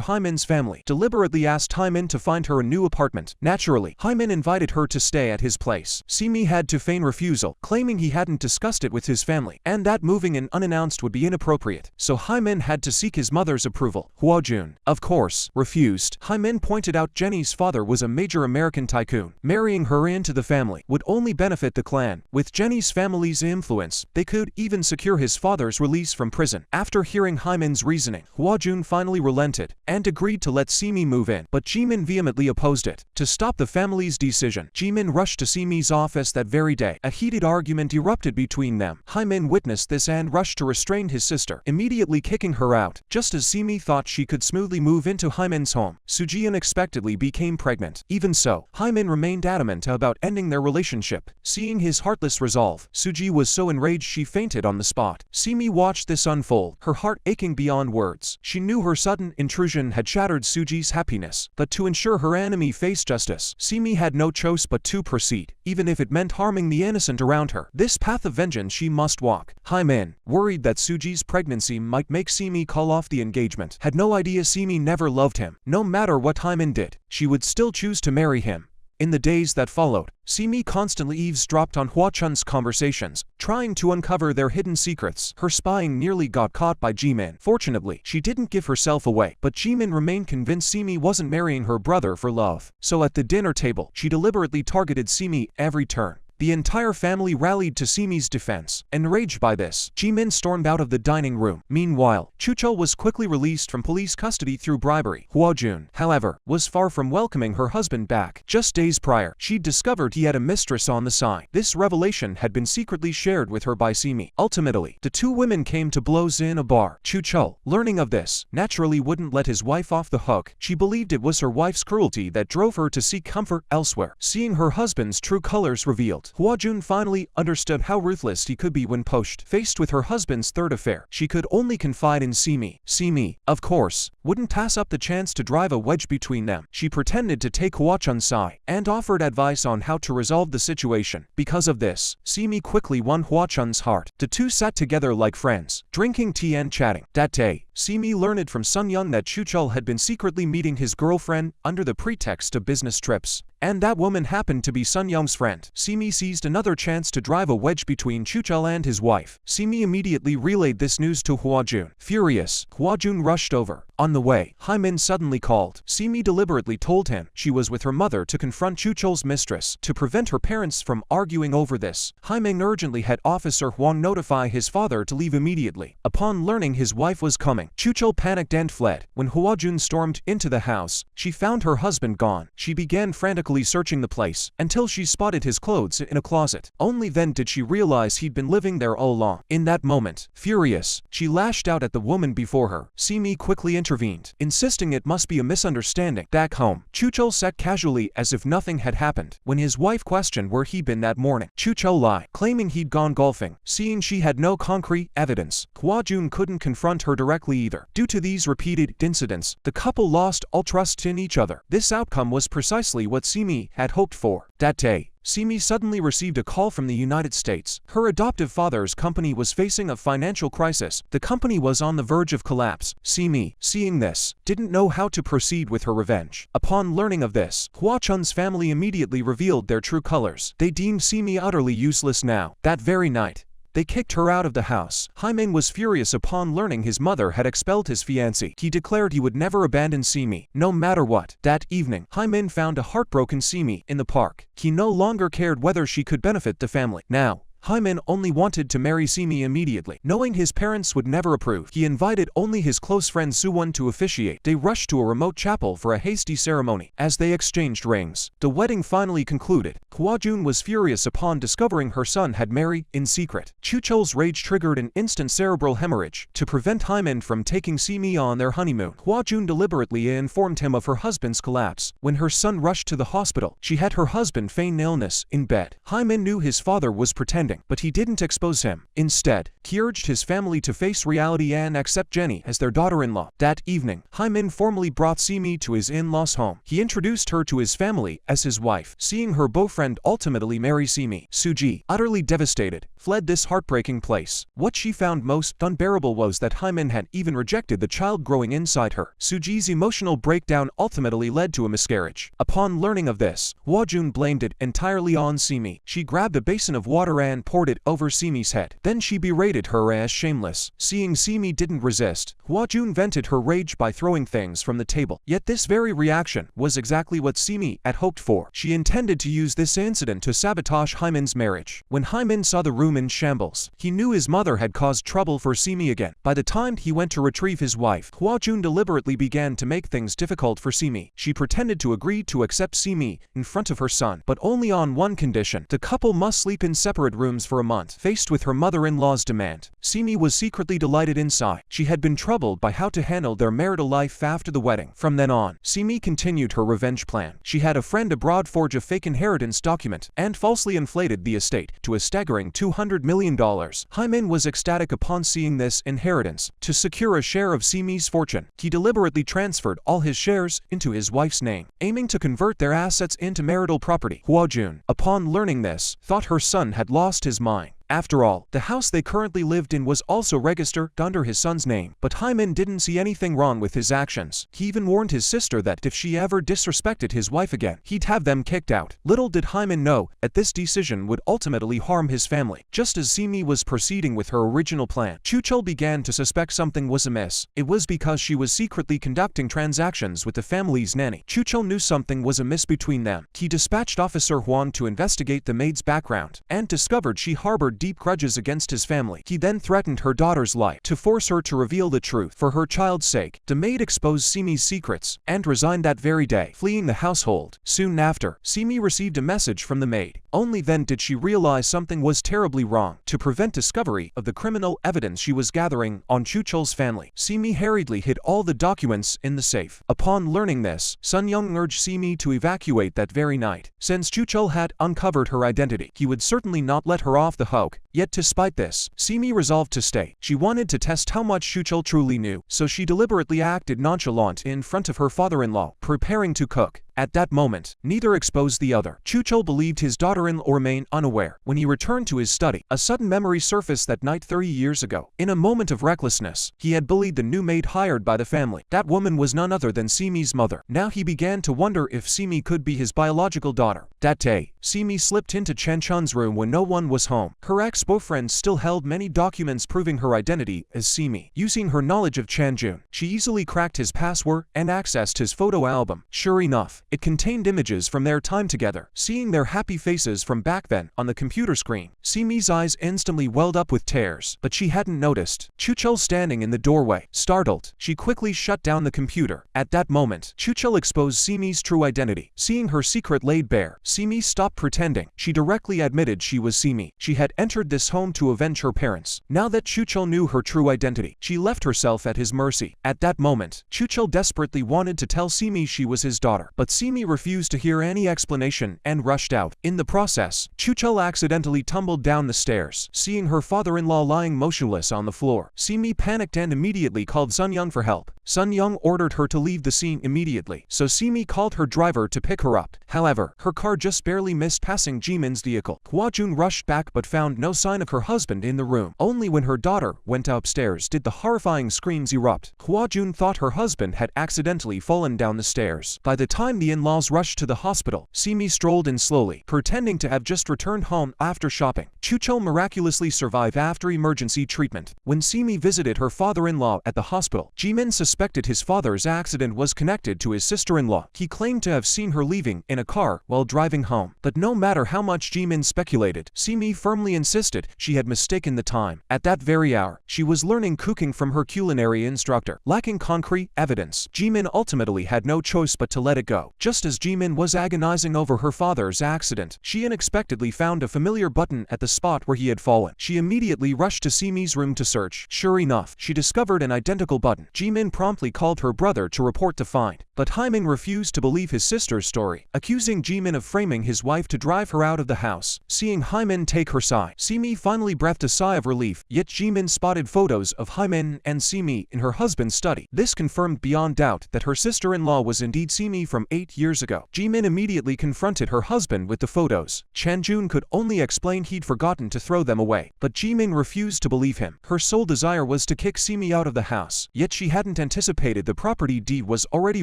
Hyman's family, deliberately asked Hyman to find her a new apartment. Naturally, Hyman invited her to stay at his place. Simi had to feign refusal, claiming he hadn't discussed it with his family, and that moving in unannounced would be inappropriate. So Hyman had to seek his mother's approval. Huajun, of course, refused. Hyman pointed out Jenny's father was a major American tycoon. Marrying her into the family would only benefit the clan. With Jenny's family's influence, they could even secure his father's release from prison. After hearing Hyman's reasoning, Huajun finally relented and agreed to let Simi move in, but Jimin vehemently opposed it. To stop the family's decision, Jimin rushed to Simi's office that very day. A heated argument erupted between them. Hyman witnessed this and rushed to restrain his sister, immediately kicking her out. Just as Simi thought she could smoothly move into Hyman's home, Suji unexpectedly became pregnant. Even so, Hyman remained adamant about ending their relationship. Seeing his heartless resolve, Suji was so enraged she fainted on the spot. Simi watched this unfold, her heart aching beyond words. She knew her sudden intrusion had shattered Suji's happiness, but to ensure her enemy faced justice, Simi had no choice but to proceed, even if it meant harming the innocent around her. This path of vengeance she must walk. Hyman, worried that Suji's pregnancy might make Simi call off the engagement, had no idea Simi never loved him. No matter what Hyman did, she would still choose to marry him. In the days that followed, Simi constantly eavesdropped on Huachun's conversations, trying to uncover their hidden secrets. Her spying nearly got caught by Jimin. Fortunately, she didn't give herself away, but Jimin remained convinced Simi wasn't marrying her brother for love. So at the dinner table, she deliberately targeted Simi every turn. The entire family rallied to Simi's defense. Enraged by this, Jimin stormed out of the dining room. Meanwhile, Chuchul was quickly released from police custody through bribery. Huajun, however, was far from welcoming her husband back. Just days prior, she'd discovered he had a mistress on the side. This revelation had been secretly shared with her by Simi. Ultimately, the two women came to blows in a bar. Chuchul, learning of this, naturally wouldn't let his wife off the hook. She believed it was her wife's cruelty that drove her to seek comfort elsewhere. Seeing her husband's true colors revealed, Huajun finally understood how ruthless he could be when pushed. Faced with her husband's third affair, she could only confide in Simi. Simi, of course, wouldn't pass up the chance to drive a wedge between them. She pretended to take Huachun's side and offered advice on how to resolve the situation. Because of this, Simi quickly won Huachun's heart. The two sat together like friends, drinking tea and chatting. That day, Simi learned from Sun Young that Chuchul had been secretly meeting his girlfriend under the pretext of business trips. And that woman happened to be Sun Young's friend. Simi seized another chance to drive a wedge between Chuchul and his wife. Simi immediately relayed this news to Huajun. Furious, Huajun rushed over. On the way, Hyman suddenly called. Simi deliberately told him she was with her mother to confront Chuchul's mistress. To prevent her parents from arguing over this, Hyman urgently had Officer Huang notify his father to leave immediately. Upon learning his wife was coming, Chuchul panicked and fled. When Huajun stormed into the house, she found her husband gone. She began frantically searching the place until she spotted his clothes in a closet. Only then did she realize he'd been living there all along. In that moment, furious, she lashed out at the woman before her. Simi quickly intervened, insisting it must be a misunderstanding. Back home, Chuchul sat casually as if nothing had happened. When his wife questioned where he'd been that morning, Chuchul lied, claiming he'd gone golfing. Seeing she had no concrete evidence, Huajun couldn't confront her directly either. Due to these repeated incidents, the couple lost all trust in each other. This outcome was precisely what Simi had hoped for. That day, Simi suddenly received a call from the United States. Her adoptive father's company was facing a financial crisis. The company was on the verge of collapse. Simi, seeing this, didn't know how to proceed with her revenge. Upon learning of this, Hua Chun's family immediately revealed their true colors. They deemed Simi utterly useless now. That very night, they kicked her out of the house. Haimin was furious upon learning his mother had expelled his fiancée. He declared he would never abandon Simi, no matter what. That evening, Haimin found a heartbroken Simi in the park. He no longer cared whether she could benefit the family. Now, Haimin only wanted to marry Simi immediately. Knowing his parents would never approve, he invited only his close friend Suwon to officiate. They rushed to a remote chapel for a hasty ceremony. As they exchanged rings, the wedding finally concluded. Hwa-jun was furious upon discovering her son had married in secret. Chu-cheol's rage triggered an instant cerebral hemorrhage. To prevent Haimin from taking Simi on their honeymoon, Hwa-jun deliberately informed him of her husband's collapse. When her son rushed to the hospital, she had her husband feign illness in bed. Haimin knew his father was pretending, but he didn't expose him. Instead, he urged his family to face reality and accept Jenny as their daughter-in-law. That evening, Haimin formally brought Simi to his in-laws' home. He introduced her to his family as his wife. Seeing her boyfriend ultimately marry Simi, Suji, utterly devastated, fled this heartbreaking place. What she found most unbearable was that Haimin had even rejected the child growing inside her. Suji's emotional breakdown ultimately led to a miscarriage. Upon learning of this, Hwa-jun blamed it entirely on Simi. She grabbed a basin of water and poured it over Simi's head. Then she berated her as shameless. Seeing Simi didn't resist, Hwa-jun vented her rage by throwing things from the table. Yet this very reaction was exactly what Simi had hoped for. She intended to use this incident to sabotage Haimin's marriage. When Haimin saw the room in shambles, he knew his mother had caused trouble for Simi again. By the time he went to retrieve his wife, Hwa-jun deliberately began to make things difficult for Simi. She pretended to agree to accept Simi in front of her son, but only on one condition: the couple must sleep in separate rooms for a month. Faced with her mother-in-law's demand, Simi was secretly delighted inside. She had been troubled by how to handle their marital life after the wedding. From then on, Simi continued her revenge plan. She had a friend abroad forge a fake inheritance document and falsely inflated the estate to a staggering $200 million. Haimin was ecstatic upon seeing this inheritance. To secure a share of Simi's fortune, he deliberately transferred all his shares into his wife's name, aiming to convert their assets into marital property. Hwa-jun, upon learning this, thought her son had lost his mind. After all, the house they currently lived in was also registered under his son's name. But Haimin didn't see anything wrong with his actions. He even warned his sister that if she ever disrespected his wife again, he'd have them kicked out. Little did Haimin know that this decision would ultimately harm his family. Just as Simi was proceeding with her original plan, Chu-cheol began to suspect something was amiss. It was because she was secretly conducting transactions with the family's nanny. Chu-cheol knew something was amiss between them. He dispatched Officer Hwan to investigate the maid's background and discovered she harbored deep grudges against his family. He then threatened her daughter's life to force her to reveal the truth. For her child's sake, the maid exposed Simi's secrets and resigned that very day, fleeing the household. Soon after, Simi received a message from the maid. Only then did she realize something was terribly wrong. To prevent discovery of the criminal evidence she was gathering on Chu-cheol's family, Simi hurriedly hid all the documents in the safe. Upon learning this, Sun Young urged Simi to evacuate that very night. Since Chu-cheol had uncovered her identity, he would certainly not let her off the hook. Yet despite this, Simi resolved to stay. She wanted to test how much Chu-cheol truly knew, so she deliberately acted nonchalant in front of her father-in-law, preparing to cook. At that moment, neither exposed the other. Chu-cheol believed his daughter-in-law remained unaware. When he returned to his study, a sudden memory surfaced that night 30 years ago. In a moment of recklessness, he had bullied the new maid hired by the family. That woman was none other than Simi's mother. Now he began to wonder if Simi could be his biological daughter. That day, Simi slipped into Chen Chun's room when no one was home. Her ex-boyfriend still held many documents proving her identity as Simi. Using her knowledge of Chan-jun, she easily cracked his password and accessed his photo album. Sure enough, it contained images from their time together. Seeing their happy faces from back then on the computer screen, Simi's eyes instantly welled up with tears, but she hadn't noticed Chu-cheol standing in the doorway. Startled, she quickly shut down the computer. At that moment, Chu-cheol exposed Simi's true identity. Seeing her secret laid bare, Simi stopped pretending. She directly admitted she was Simi. She had entered this home to avenge her parents. Now that Chu-cheol knew her true identity, she left herself at his mercy. At that moment, Chu-cheol desperately wanted to tell Simi she was his daughter, but Simi refused to hear any explanation and rushed out. In the process, Chuchul accidentally tumbled down the stairs. Seeing her father-in-law lying motionless on the floor, Simi panicked and immediately called Sun Young for help. Sun Young ordered her to leave the scene immediately, so Simi called her driver to pick her up. However, her car just barely missed passing Jimin's vehicle. Hwa-jun rushed back but found no sign of her husband in the room. Only when her daughter went upstairs did the horrifying screams erupt. Hwa-jun thought her husband had accidentally fallen down the stairs. By the time the in-laws rushed to the hospital, Simi strolled in slowly, pretending to have just returned home after shopping. Chuchul miraculously survived after emergency treatment. When Simi visited her father-in-law at the hospital, Jimin suspected his father's accident was connected to his sister-in-law. He claimed to have seen her leaving in a car while driving home. But no matter how much Jimin speculated, Simi firmly insisted she had mistaken the time. At that very hour, she was learning cooking from her culinary instructor. Lacking concrete evidence, Jimin ultimately had no choice but to let it go. Just as Jimin was agonizing over her father's accident, she unexpectedly found a familiar button at the spot where he had fallen. She immediately rushed to Simi's room to search. Sure enough, she discovered an identical button. Jimin promptly called her brother to report the find, but Hyman refused to believe his sister's story, accusing Jimin of framing his wife to drive her out of the house. Seeing Hyman take her side, Simi finally breathed a sigh of relief, yet Jimin spotted photos of Hyman and Simi in her husband's study. This confirmed beyond doubt that her sister-in-law was indeed Simi from 8 years ago. Jimin immediately confronted her husband with the photos. Chanjun could only explain he'd forgotten to throw them away, but Jimin refused to believe him. Her sole desire was to kick Simi out of the house, yet she hadn't anticipated the property deed was already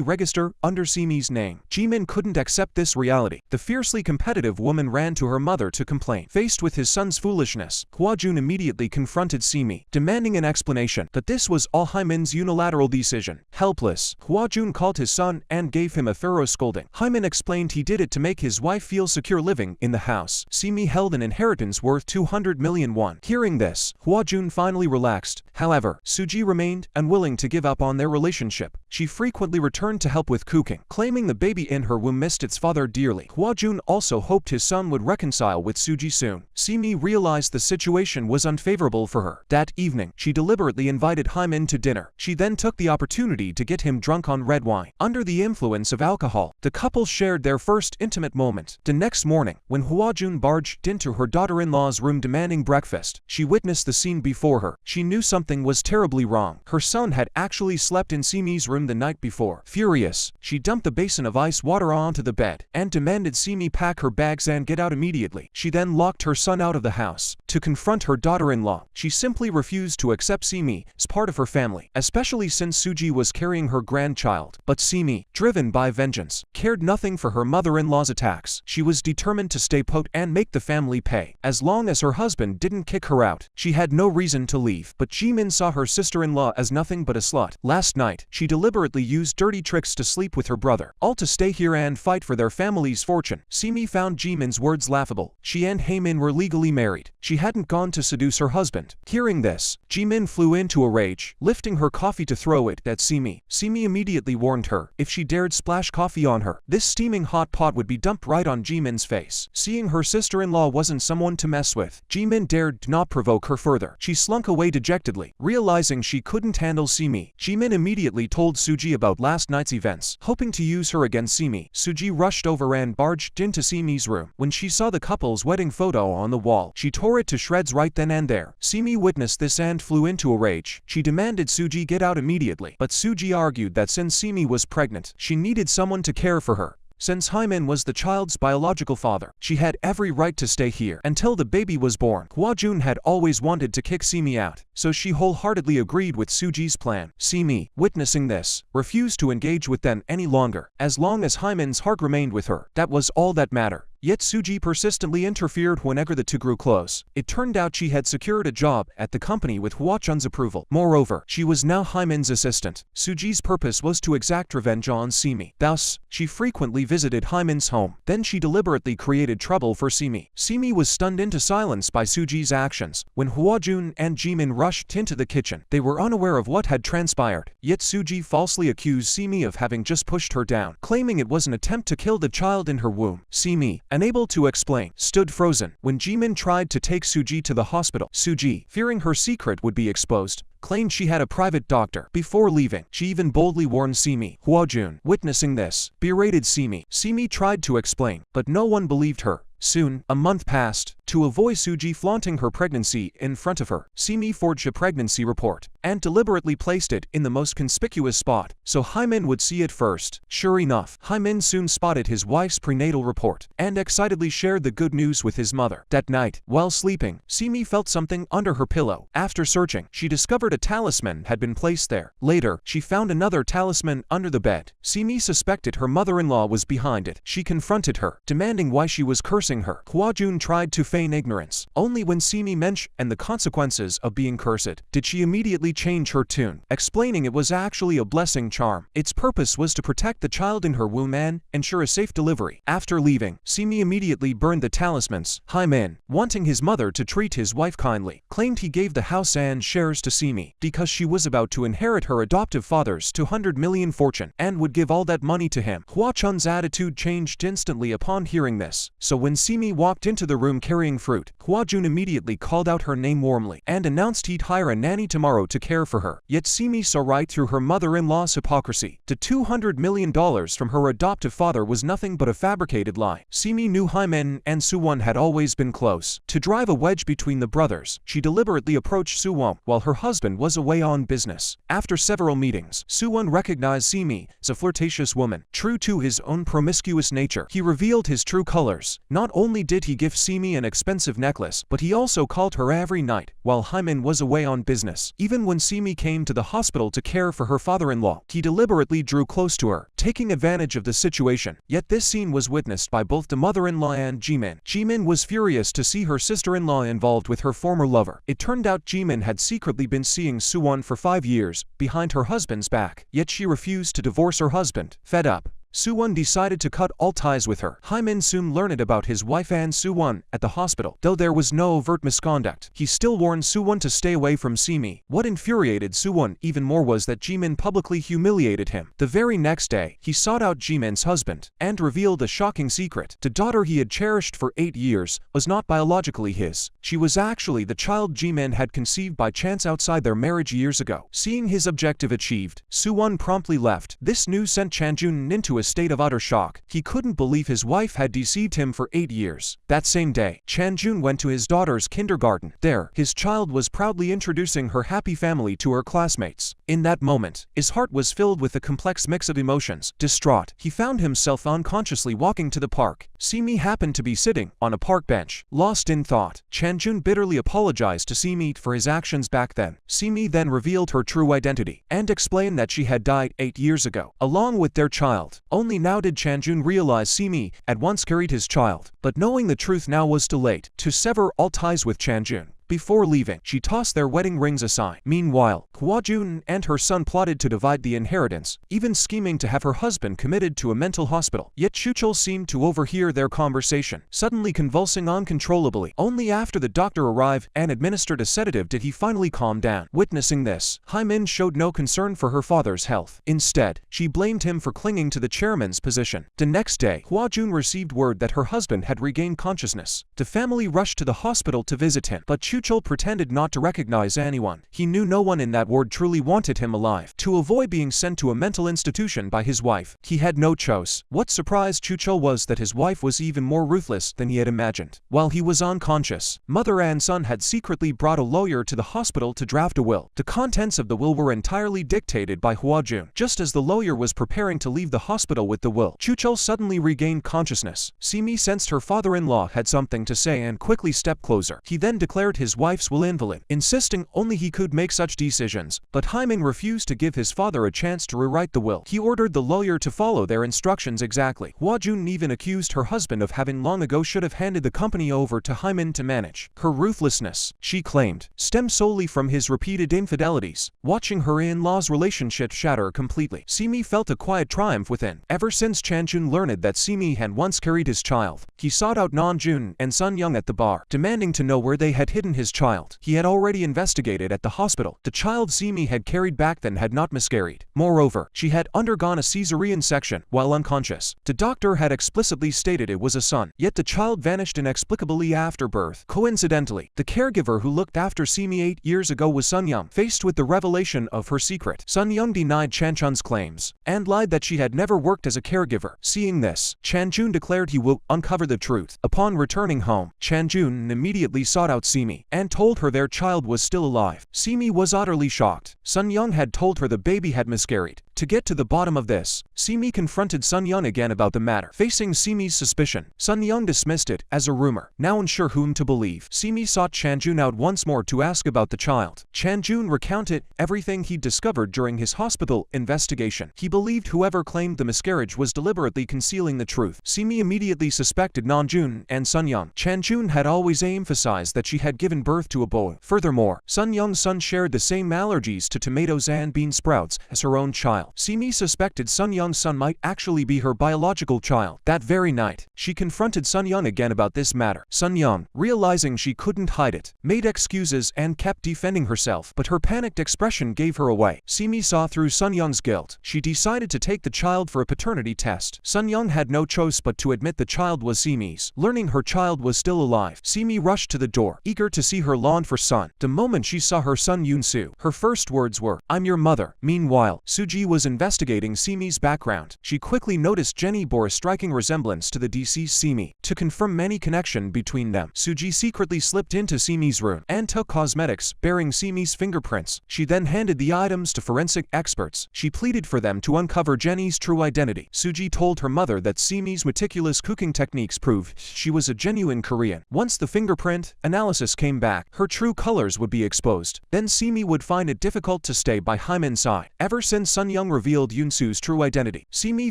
registered under Simi's name. Jimin couldn't accept this reality. The fiercely competitive woman ran to her mother to complain. Faced with his son's foolishness, Hwa-jun immediately confronted Simi, demanding an explanation. But this was all Hyman's unilateral decision. Helpless, Hwa-jun called his son and gave him a thorough scolding. Hyman explained he did it to make his wife feel secure living in the house. Simi held an inheritance worth 200 million won. Hearing this, Hwa-jun finally relaxed. However, Suji remained unwilling to give up on their relationship. She frequently returned to help with cooking, claiming the baby in her womb missed its father dearly. Hwa-jun also hoped his son would reconcile with Suji soon. Simi realized the situation was unfavorable for her. That evening, she deliberately invited Hyman to dinner. She then took the opportunity to get him drunk on red wine. Under the influence of alcohol, the couple shared their first intimate moment. The next morning, when Hwa-jun barged into her daughter-in-law's room demanding breakfast, she witnessed the scene before her. She knew something was terribly wrong. Her son had actually slept in Simi's room the night before. Furious, she dumped the basin of ice water onto the bed and demanded Simi pack her bags and get out immediately. She then locked her son out of the house. To confront her daughter-in-law, she simply refused to accept Simi as part of her family, especially since Suji was carrying her grandchild. But Simi, driven by vengeance, cared nothing for her mother-in-law's attacks. She was determined to stay put and make the family pay. As long as her husband didn't kick her out, she had no reason to leave. But Jimin saw her sister-in-law as nothing but a slut. Last night, she deliberately used dirty tricks to sleep with her brother, all to stay here and fight for their family's fortune. Simi found Jimin's words laughable. She and Heyman were legally married. She hadn't gone to seduce her husband. Hearing this, Jimin flew into a rage, lifting her coffee to throw it at Simi. Simi immediately warned her, if she dared splash coffee on her, this steaming hot pot would be dumped right on Jimin's face. Seeing her sister-in-law wasn't someone to mess with, Jimin dared not provoke her further. She slunk away dejectedly, realizing she couldn't handle Simi. Jimin immediately told Suji about last night's events, hoping to use her against Simi. Suji rushed over and barged into Simi's room. When she saw the couple's wedding photo on the wall, she tore it to shreds right then and there. Simi witnessed this and flew into a rage. She demanded Suji get out immediately, but Suji argued that since Simi was pregnant, she needed someone to care for her. Since Hyman was the child's biological father, she had every right to stay here until the baby was born. Hwa-jun had always wanted to kick Simi out, so she wholeheartedly agreed with Suji's plan. Simi, witnessing this, refused to engage with them any longer. As long as Hyman's heart remained with her, that was all that mattered. Yet Suji persistently interfered whenever the two grew close. It turned out she had secured a job at the company with Hwa-chun's approval. Moreover, she was now Hyman's assistant. Suji's purpose was to exact revenge on Simi. Thus, she frequently visited Hyman's home. Then she deliberately created trouble for Simi. Simi was stunned into silence by Suji's actions. When Hwa-jun and Jimin rushed into the kitchen, they were unaware of what had transpired. Yet Suji falsely accused Simi of having just pushed her down, claiming it was an attempt to kill the child in her womb. Simi, unable to explain, stood frozen when Jimin tried to take Suji to the hospital. Suji, fearing her secret would be exposed, claimed she had a private doctor. Before leaving, she even boldly warned Simi. Hwajun, witnessing this, berated Simi. Simi tried to explain, but no one believed her. Soon, a month passed. To avoid Suji flaunting her pregnancy in front of her, Simi forged a pregnancy report and deliberately placed it in the most conspicuous spot, so Hymin would see it first. Sure enough, Hymin soon spotted his wife's prenatal report and excitedly shared the good news with his mother. That night, while sleeping, Simi felt something under her pillow. After searching, she discovered a talisman had been placed there. Later, she found another talisman under the bed. Simi suspected her mother-in-law was behind it. She confronted her, demanding why she was cursing her. Hwajun tried to feign ignorance. Only when Simi mentioned the consequences of being cursed did she immediately change her tune, explaining it was actually a blessing charm. Its purpose was to protect the child in her womb and ensure a safe delivery. After leaving, Simi immediately burned the talismans. Hymin, wanting his mother to treat his wife kindly, claimed he gave the house and shares to Simi because she was about to inherit her adoptive father's 200 million fortune and would give all that money to him. Hwachun's attitude changed instantly upon hearing this, so when Simi walked into the room carrying fruit, Hwajun immediately called out her name warmly and announced he'd hire a nanny tomorrow to care for her. Yet Simi saw right through her mother-in-law's hypocrisy. The $200 million from her adoptive father was nothing but a fabricated lie. Simi knew Hymin and Suwon had always been close. To drive a wedge between the brothers, she deliberately approached Suwon while her husband was away on business. After several meetings, Suwon recognized Simi as a flirtatious woman. True to his own promiscuous nature, he revealed his true colors. Not only did he give Simi an expensive necklace, but he also called her every night while Hymin was away on business. Even when Simi came to the hospital to care for her father-in-law, he deliberately drew close to her, taking advantage of the situation. Yet this scene was witnessed by both the mother-in-law and Jimin. Jimin was furious to see her sister-in-law involved with her former lover. It turned out Jimin had secretly been seeing Suwon for 5 years, behind her husband's back, yet she refused to divorce her husband. Fed up, Suwon decided to cut all ties with her. Hymin soon learned about his wife and Suwon at the hospital. Though there was no overt misconduct, he still warned Suwon to stay away from Simi. What infuriated Suwon even more was that Jimin publicly humiliated him. The very next day, he sought out Jimin's husband and revealed a shocking secret. The daughter he had cherished for 8 years was not biologically his. She was actually the child Jimin had conceived by chance outside their marriage years ago. Seeing his objective achieved, Suwon promptly left. This news sent Chanjun into a state of utter shock. He couldn't believe his wife had deceived him for 8 years. That same day, Chanjun went to his daughter's kindergarten. There, his child was proudly introducing her happy family to her classmates. In that moment, his heart was filled with a complex mix of emotions. Distraught, he found himself unconsciously walking to the park. Simi happened to be sitting on a park bench, lost in thought. Chanjun bitterly apologized to Simi for his actions back then. Simi then revealed her true identity and explained that she had died 8 years ago, along with their child. Only now did Chanjun realize Simi had once carried his child, but knowing the truth now was too late to sever all ties with Chanjun. Before leaving, she tossed their wedding rings aside. Meanwhile, Hwajun and her son plotted to divide the inheritance, even scheming to have her husband committed to a mental hospital. Yet Chuchul seemed to overhear their conversation, suddenly convulsing uncontrollably. Only after the doctor arrived and administered a sedative did he finally calm down. Witnessing this, Hymin showed no concern for her father's health. Instead, she blamed him for clinging to the chairman's position. The next day, Hwajun received word that her husband had regained consciousness. The family rushed to the hospital to visit him, but Chuchul pretended not to recognize anyone. He knew no one in that ward truly wanted him alive. To avoid being sent to a mental institution by his wife, he had no choice. What surprised Chuchul was that his wife was even more ruthless than he had imagined. While he was unconscious, mother and son had secretly brought a lawyer to the hospital to draft a will. The contents of the will were entirely dictated by Hwajun. Just as the lawyer was preparing to leave the hospital with the will, Chuchul suddenly regained consciousness. Simi sensed her father-in-law had something to say and quickly stepped closer. He then declared his wife's will invalid, insisting only he could make such decisions. But Hymin refused to give his father a chance to rewrite the will. He ordered the lawyer to follow their instructions exactly. Hwajun even accused her husband of having long ago should have handed the company over to Hymin to manage. Her ruthlessness, she claimed, stemmed solely from his repeated infidelities. Watching her in-law's relationship shatter completely, Simi felt a quiet triumph within. Ever since Chanjun learned that Simi had once carried his child, he sought out Namjoon and Sun Young at the bar, demanding to know where they had hidden his child. He had already investigated at the hospital. The child Simi had carried back then had not miscarried. Moreover, she had undergone a cesarean section while unconscious. The doctor had explicitly stated it was a son, yet the child vanished inexplicably after birth. Coincidentally, the caregiver who looked after Simi 8 years ago was Sun Young. Faced with the revelation of her secret, Sun Young denied Chanchun's claims and lied that she had never worked as a caregiver. Seeing this, Chanchun declared he will uncover the truth. Upon returning home, Chanchun immediately sought out Simi and told her their child was still alive. Simi was utterly shocked. Sun Young had told her the baby had miscarried. To get to the bottom of this, Simi confronted Sun Young again about the matter. Facing Simi's suspicion, Sun Young dismissed it as a rumor. Now unsure whom to believe, Simi sought Chanchun out once more to ask about the child. Chanchun recounted everything he discovered during his hospital investigation. He believed whoever claimed the miscarriage was deliberately concealing the truth. Simi immediately suspected Namjoon and Sun Young. Chanchun had always emphasized that she had given birth to a boy. Furthermore, Sun Young's son shared the same allergies to tomatoes and bean sprouts as her own child. Simi suspected Sun Young's son might actually be her biological child. That very night, she confronted Sun Young again about this matter. Sun Young, realizing she couldn't hide it, made excuses and kept defending herself, but her panicked expression gave her away. Simi saw through Sun Young's guilt. She decided to take the child for a paternity test. Sun Young had no choice but to admit the child was Simi's. Learning her child was still alive, Simi rushed to the door, eager to see her longed-for son. The moment she saw her son Yoon-soo, her first words were, "I'm your mother." Meanwhile, Suji was investigating Simi's background. She quickly noticed Jenny bore a striking resemblance to the deceased Simi. To confirm any connection between them, Suji secretly slipped into Simi's room and took cosmetics bearing Simi's fingerprints. She then handed the items to forensic experts. She pleaded for them to uncover Jenny's true identity. Suji told her mother that Simi's meticulous cooking techniques proved she was a genuine Korean. Once the fingerprint analysis came back, her true colors would be exposed. Then Simi would find it difficult to stay by Hyman's side. Ever since Sun Young revealed Yoon-soo's true identity, Simi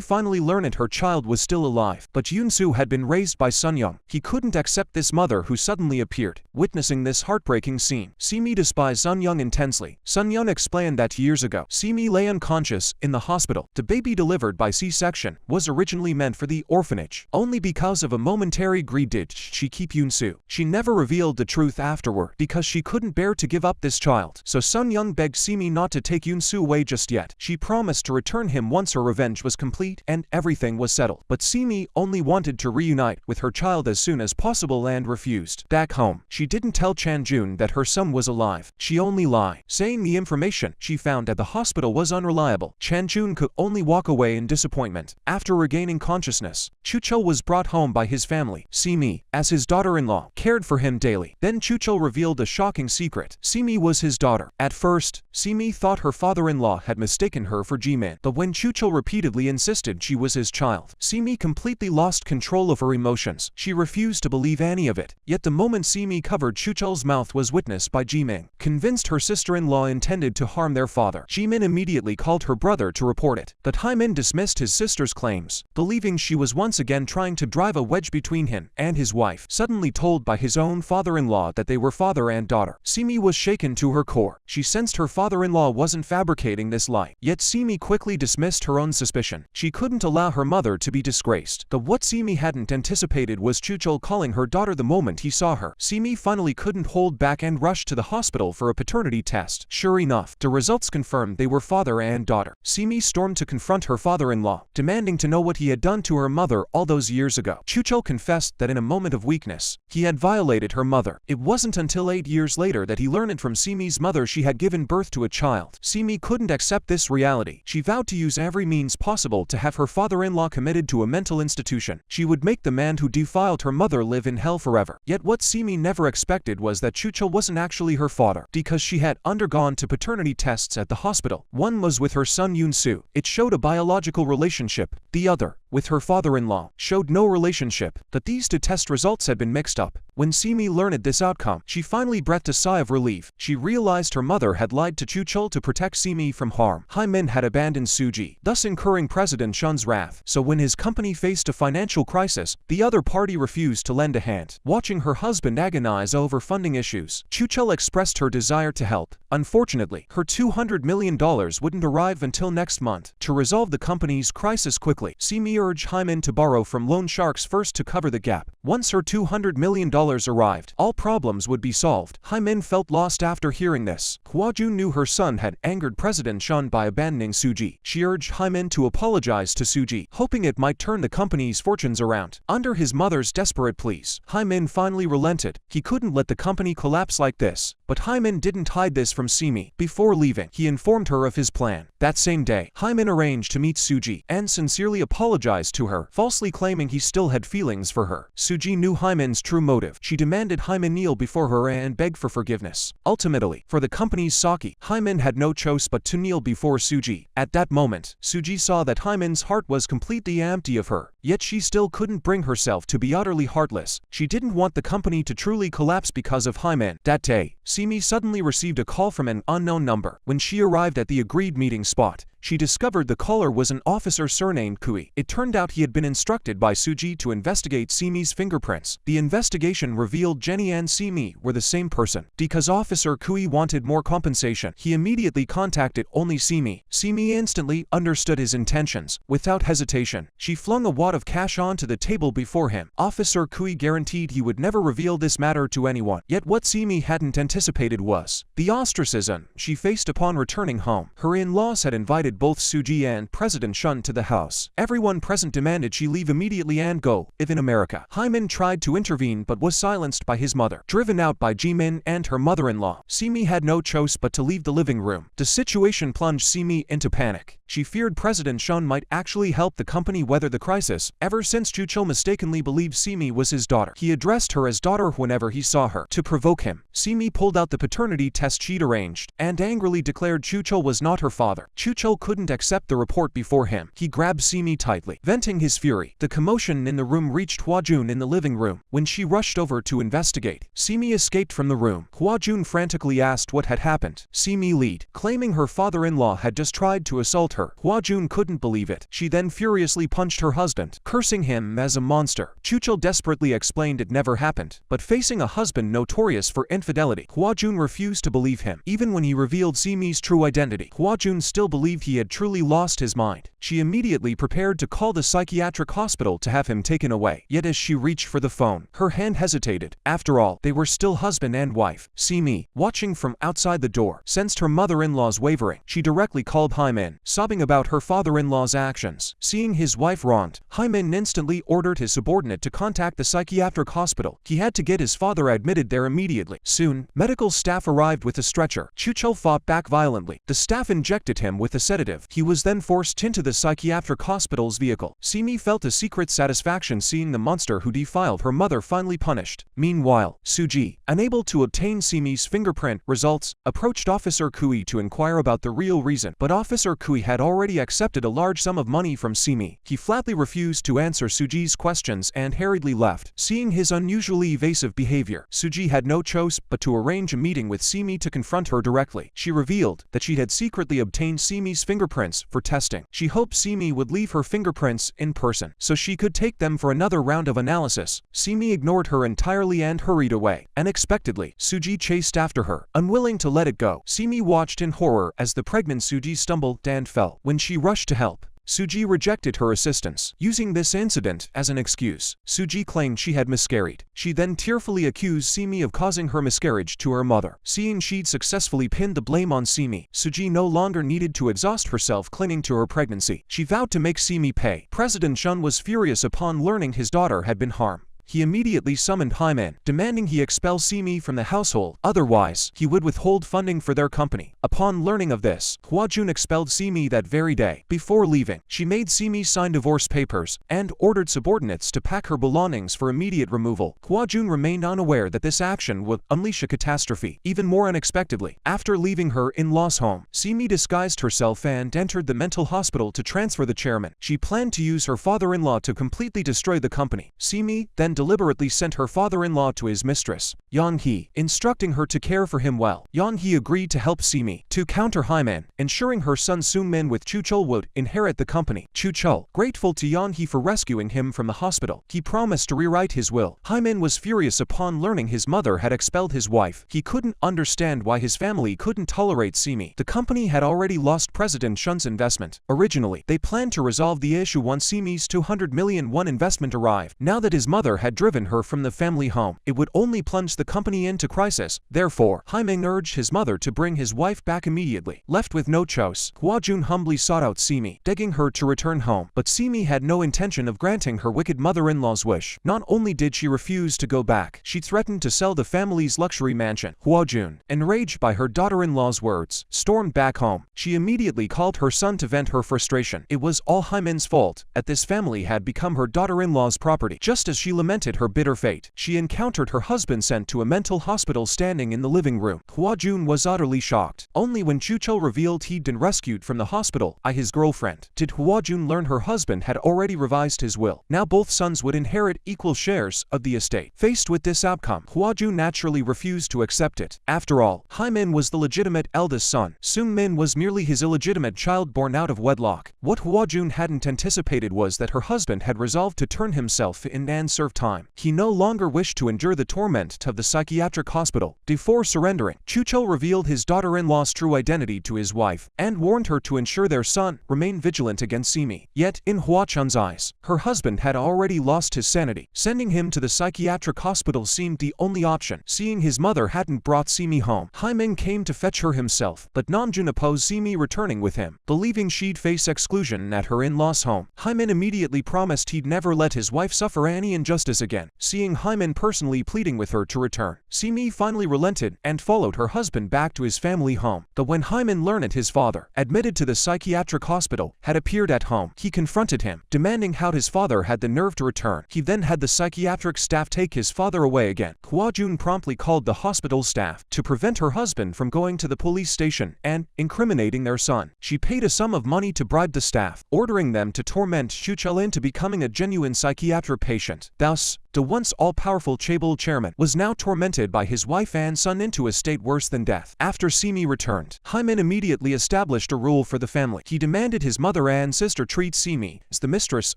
finally learned her child was still alive. But Yoon-soo had been raised by Sun Young. He couldn't accept this mother who suddenly appeared. Witnessing this heartbreaking scene, Simi despised Sun Young intensely. Sun Young explained that years ago, Simi lay unconscious in the hospital. The baby delivered by C-section was originally meant for the orphanage. Only because of a momentary greed did she keep Yoon-soo. She never revealed the truth afterward because she couldn't bear to give up this child. So Sun Young begged Simi not to take Yoon-soo away just yet. She promised to return him once her revenge was complete and everything was settled. But Simi only wanted to reunite with her child as soon as possible and refused. Back home, she didn't tell Chanjun that her son was alive. She only lied, saying the information she found at the hospital was unreliable. Chanjun could only walk away in disappointment. After regaining consciousness, Chuchul was brought home by his family. Simi, as his daughter-in-law, cared for him daily. Then Chuchul revealed a shocking secret. Simi was his daughter. At first, Simi thought her father-in-law had mistaken her for Jimin, but when Chuchul repeatedly insisted she was his child, Simi completely lost control of her emotions. She refused to believe any of it. Yet the moment Simi covered Chuchul's mouth was witnessed by Jimin. Convinced her sister-in-law intended to harm their father, Jimin immediately called her brother to report it. But Hyman dismissed his sister's claims, believing she was once again trying to drive a wedge between him and his wife. Suddenly told by his own father-in-law that they were father and daughter, Simi was shaken to her core. She sensed her father-in-law wasn't fabricating this lie. Yet Simi quickly dismissed her own suspicion. She couldn't allow her mother to be disgraced. But what Simi hadn't anticipated was Chuchul calling her daughter the moment he saw her. Simi finally couldn't hold back and rushed to the hospital for a paternity test. Sure enough, the results confirmed they were father and daughter. Simi stormed to confront her father-in-law, demanding to know what he had done to her mother all those years ago. Chuchul confessed that in a moment of weakness, he had violated her mother. It wasn't until 8 years later that he learned from Simi's mother she had given birth to a child. Simi couldn't accept this reality. She vowed to use every means possible to have her father-in-law committed to a mental institution. She would make the man who defiled her mother live in hell forever. Yet what Simi never expected was that Chuchul wasn't actually her father, because she had undergone 2 paternity tests at the hospital. One was with her son Yoon-soo. It showed a biological relationship. The other, with her father-in-law, showed no relationship. But these 2 test results had been mixed up. When Simi learned this outcome, she finally breathed a sigh of relief. She realized her mother had lied to Chuchul to protect Simi from harm. Hyman had abandoned Suji, thus incurring President Shun's wrath. So when his company faced a financial crisis, the other party refused to lend a hand. Watching her husband agonize over funding issues, Chuchul expressed her desire to help. Unfortunately, her $200 million wouldn't arrive until next month. To resolve the company's crisis quickly, Simi Simi urged Hyman to borrow from loan sharks first to cover the gap. Once her $200 million arrived, all problems would be solved. Hyman felt lost after hearing this. Hwa-jun knew her son had angered President Shun by abandoning Suji. She urged Hyman to apologize to Suji, hoping it might turn the company's fortunes around. Under his mother's desperate pleas, Hyman finally relented. He couldn't let the company collapse like this. But Hyman didn't hide this from Simi. Before leaving, he informed her of his plan. That same day, Hyman arranged to meet Suji and sincerely apologized to her, falsely claiming he still had feelings for her. Suji knew Hyman's true motive. She demanded Hyman kneel before her and beg for forgiveness. Ultimately, for the company's sake, Hyman had no choice but to kneel before Suji. At that moment, Suji saw that Hyman's heart was completely empty of her. Yet she still couldn't bring herself to be utterly heartless. She didn't want the company to truly collapse because of Hyman. That day, Simi suddenly received a call from an unknown number. When she arrived at the agreed meeting spot, she discovered the caller was an officer surnamed Kui. It turned out he had been instructed by Suji to investigate Simi's fingerprints. The investigation revealed Jenny and Simi were the same person. Because Officer Kui wanted more compensation, he immediately contacted only Simi. Simi instantly understood his intentions. Without hesitation, she flung a wad of cash onto the table before him. Officer Kui guaranteed he would never reveal this matter to anyone. Yet what Simi hadn't anticipated was the ostracism she faced upon returning home. Her in-laws had invited both Suji and President Shun to the house. Everyone present demanded she leave immediately and go, if in America. Hyman tried to intervene but was silenced by his mother. Driven out by Jimin and her mother-in-law, Simi had no choice but to leave the living room. The situation plunged Simi into panic. She feared President Shun might actually help the company weather the crisis. Ever since Chuchul mistakenly believed Simi was his daughter, he addressed her as daughter whenever he saw her. To provoke him, Simi pulled out the paternity test she'd arranged and angrily declared Chuchul was not her father. Chuchul couldn't accept the report before him. He grabbed Simi tightly, venting his fury. The commotion in the room reached Hwa-jun in the living room. When she rushed over to investigate, Simi escaped from the room. Hwa-jun frantically asked what had happened. Simi lied, claiming her father-in-law had just tried to assault her. Hwa-jun couldn't believe it. She then furiously punched her husband, cursing him as a monster. Chuchul desperately explained it never happened, but facing a husband notorious for infidelity, Hwa-jun refused to believe him. Even when he revealed Simi's true identity, Hwa-jun still believed he had truly lost his mind. She immediately prepared to call the psychiatric hospital to have him taken away. Yet as she reached for the phone, her hand hesitated. After all, they were still husband and wife. Simi, watching from outside the door, sensed her mother-in-law's wavering. She directly called Hyman, sobbing about her father-in-law's actions. Seeing his wife wronged, Hyman instantly ordered his subordinate to contact the psychiatric hospital. He had to get his father admitted there immediately. Soon, medical staff arrived with a stretcher. Chuchul fought back violently. The staff injected him with a sedative. He was then forced into the psychiatric hospital's vehicle. Simi felt a secret satisfaction seeing the monster who defiled her mother finally punished. Meanwhile, Suji, unable to obtain Simi's fingerprint results, approached Officer Kui to inquire about the real reason, but Officer Kui had already accepted a large sum of money from Simi. He flatly refused to answer Suji's questions and hurriedly left. Seeing his unusually evasive behavior, Suji had no choice but to arrange a meeting with Simi to confront her directly. She revealed that she had secretly obtained Simi's fingerprints for testing. She hoped Simi would leave her fingerprints in person, so she could take them for another round of analysis. Simi ignored her entirely and hurried away. Unexpectedly, Suji chased after her. Unwilling to let it go, Simi watched in horror as the pregnant Suji stumbled and fell. When she rushed to help, Suji rejected her assistance. Using this incident as an excuse, Suji claimed she had miscarried. She then tearfully accused Simi of causing her miscarriage to her mother. Seeing she'd successfully pinned the blame on Simi, Suji no longer needed to exhaust herself clinging to her pregnancy. She vowed to make Simi pay. President Shun was furious upon learning his daughter had been harmed. He immediately summoned Hyman, demanding he expel Simi from the household. Otherwise, he would withhold funding for their company. Upon learning of this, Hwa-jun expelled Simi that very day. Before leaving, she made Simi sign divorce papers and ordered subordinates to pack her belongings for immediate removal. Hwa-jun remained unaware that this action would unleash a catastrophe. Even more unexpectedly, after leaving her in-law's home, Simi disguised herself and entered the mental hospital to transfer the chairman. She planned to use her father-in-law to completely destroy the company. Simi then deliberately sent her father-in-law to his mistress, Yang-hee, instructing her to care for him well. Yang-hee agreed to help Simi. Simi to counter Haimin, ensuring her son Sung-min with Chu-chul would inherit the company. Chu-chul, grateful to Yeon-hee for rescuing him from the hospital, he promised to rewrite his will. Haimin was furious upon learning his mother had expelled his wife. He couldn't understand why his family couldn't tolerate Simi. The company had already lost President Shun's investment. Originally, they planned to resolve the issue once Simi's 200 million won investment arrived. Now that his mother had driven her from the family home, it would only plunge the company into crisis. Therefore, Haimin urged his mother to bring his wife back immediately. Left with no choice, Hwa-jun humbly sought out Simi, begging her to return home. But Simi had no intention of granting her wicked mother-in-law's wish. Not only did she refuse to go back, she threatened to sell the family's luxury mansion. Hwa-jun, enraged by her daughter-in-law's words, stormed back home. She immediately called her son to vent her frustration. It was all Haimin's fault, as this family had become her daughter-in-law's property. Just as she lamented her bitter fate, she encountered her husband sent to a mental hospital standing in the living room. Hwa-jun was utterly shocked. Only when Chu-chul revealed he'd been rescued from the hospital by his girlfriend did Hwa-jun learn her husband had already revised his will. Now both sons would inherit equal shares of the estate. Faced with this outcome, Hwa-jun naturally refused to accept it. After all, Haimin was the legitimate eldest son. Sung-min was merely his illegitimate child born out of wedlock. What Hwa-jun hadn't anticipated was that her husband had resolved to turn himself in and serve time. He no longer wished to endure the torment of the psychiatric hospital. Before surrendering, Chu-chul revealed his daughter-in-law's true identity to his wife and warned her to ensure their son remained vigilant against Simi. Yet, in Hwa-chun's eyes, her husband had already lost his sanity. Sending him to the psychiatric hospital seemed the only option. Seeing his mother hadn't brought Simi home, Haimin came to fetch her himself, but Namjoon opposed Simi returning with him. Believing she'd face exclusion at her in-law's home, Haimin immediately promised he'd never let his wife suffer any injustice again. Seeing Haimin personally pleading with her to return, Simi finally relented and followed her husband back to his family home. But when Haimin learned his father, admitted to the psychiatric hospital, had appeared at home, he confronted him, demanding how his father had the nerve to return. He then had the psychiatric staff take his father away again. Hwa-jun promptly called the hospital staff to prevent her husband from going to the police station and incriminating their son. She paid a sum of money to bribe the staff, ordering them to torment Chu-chul into becoming a genuine psychiatric patient. Thus, the once all-powerful chaebol chairman was now tormented by his wife and son into a state worse than death. After Simi returned, Haimin immediately established a rule for the family. He demanded his mother and sister treat Simi as the mistress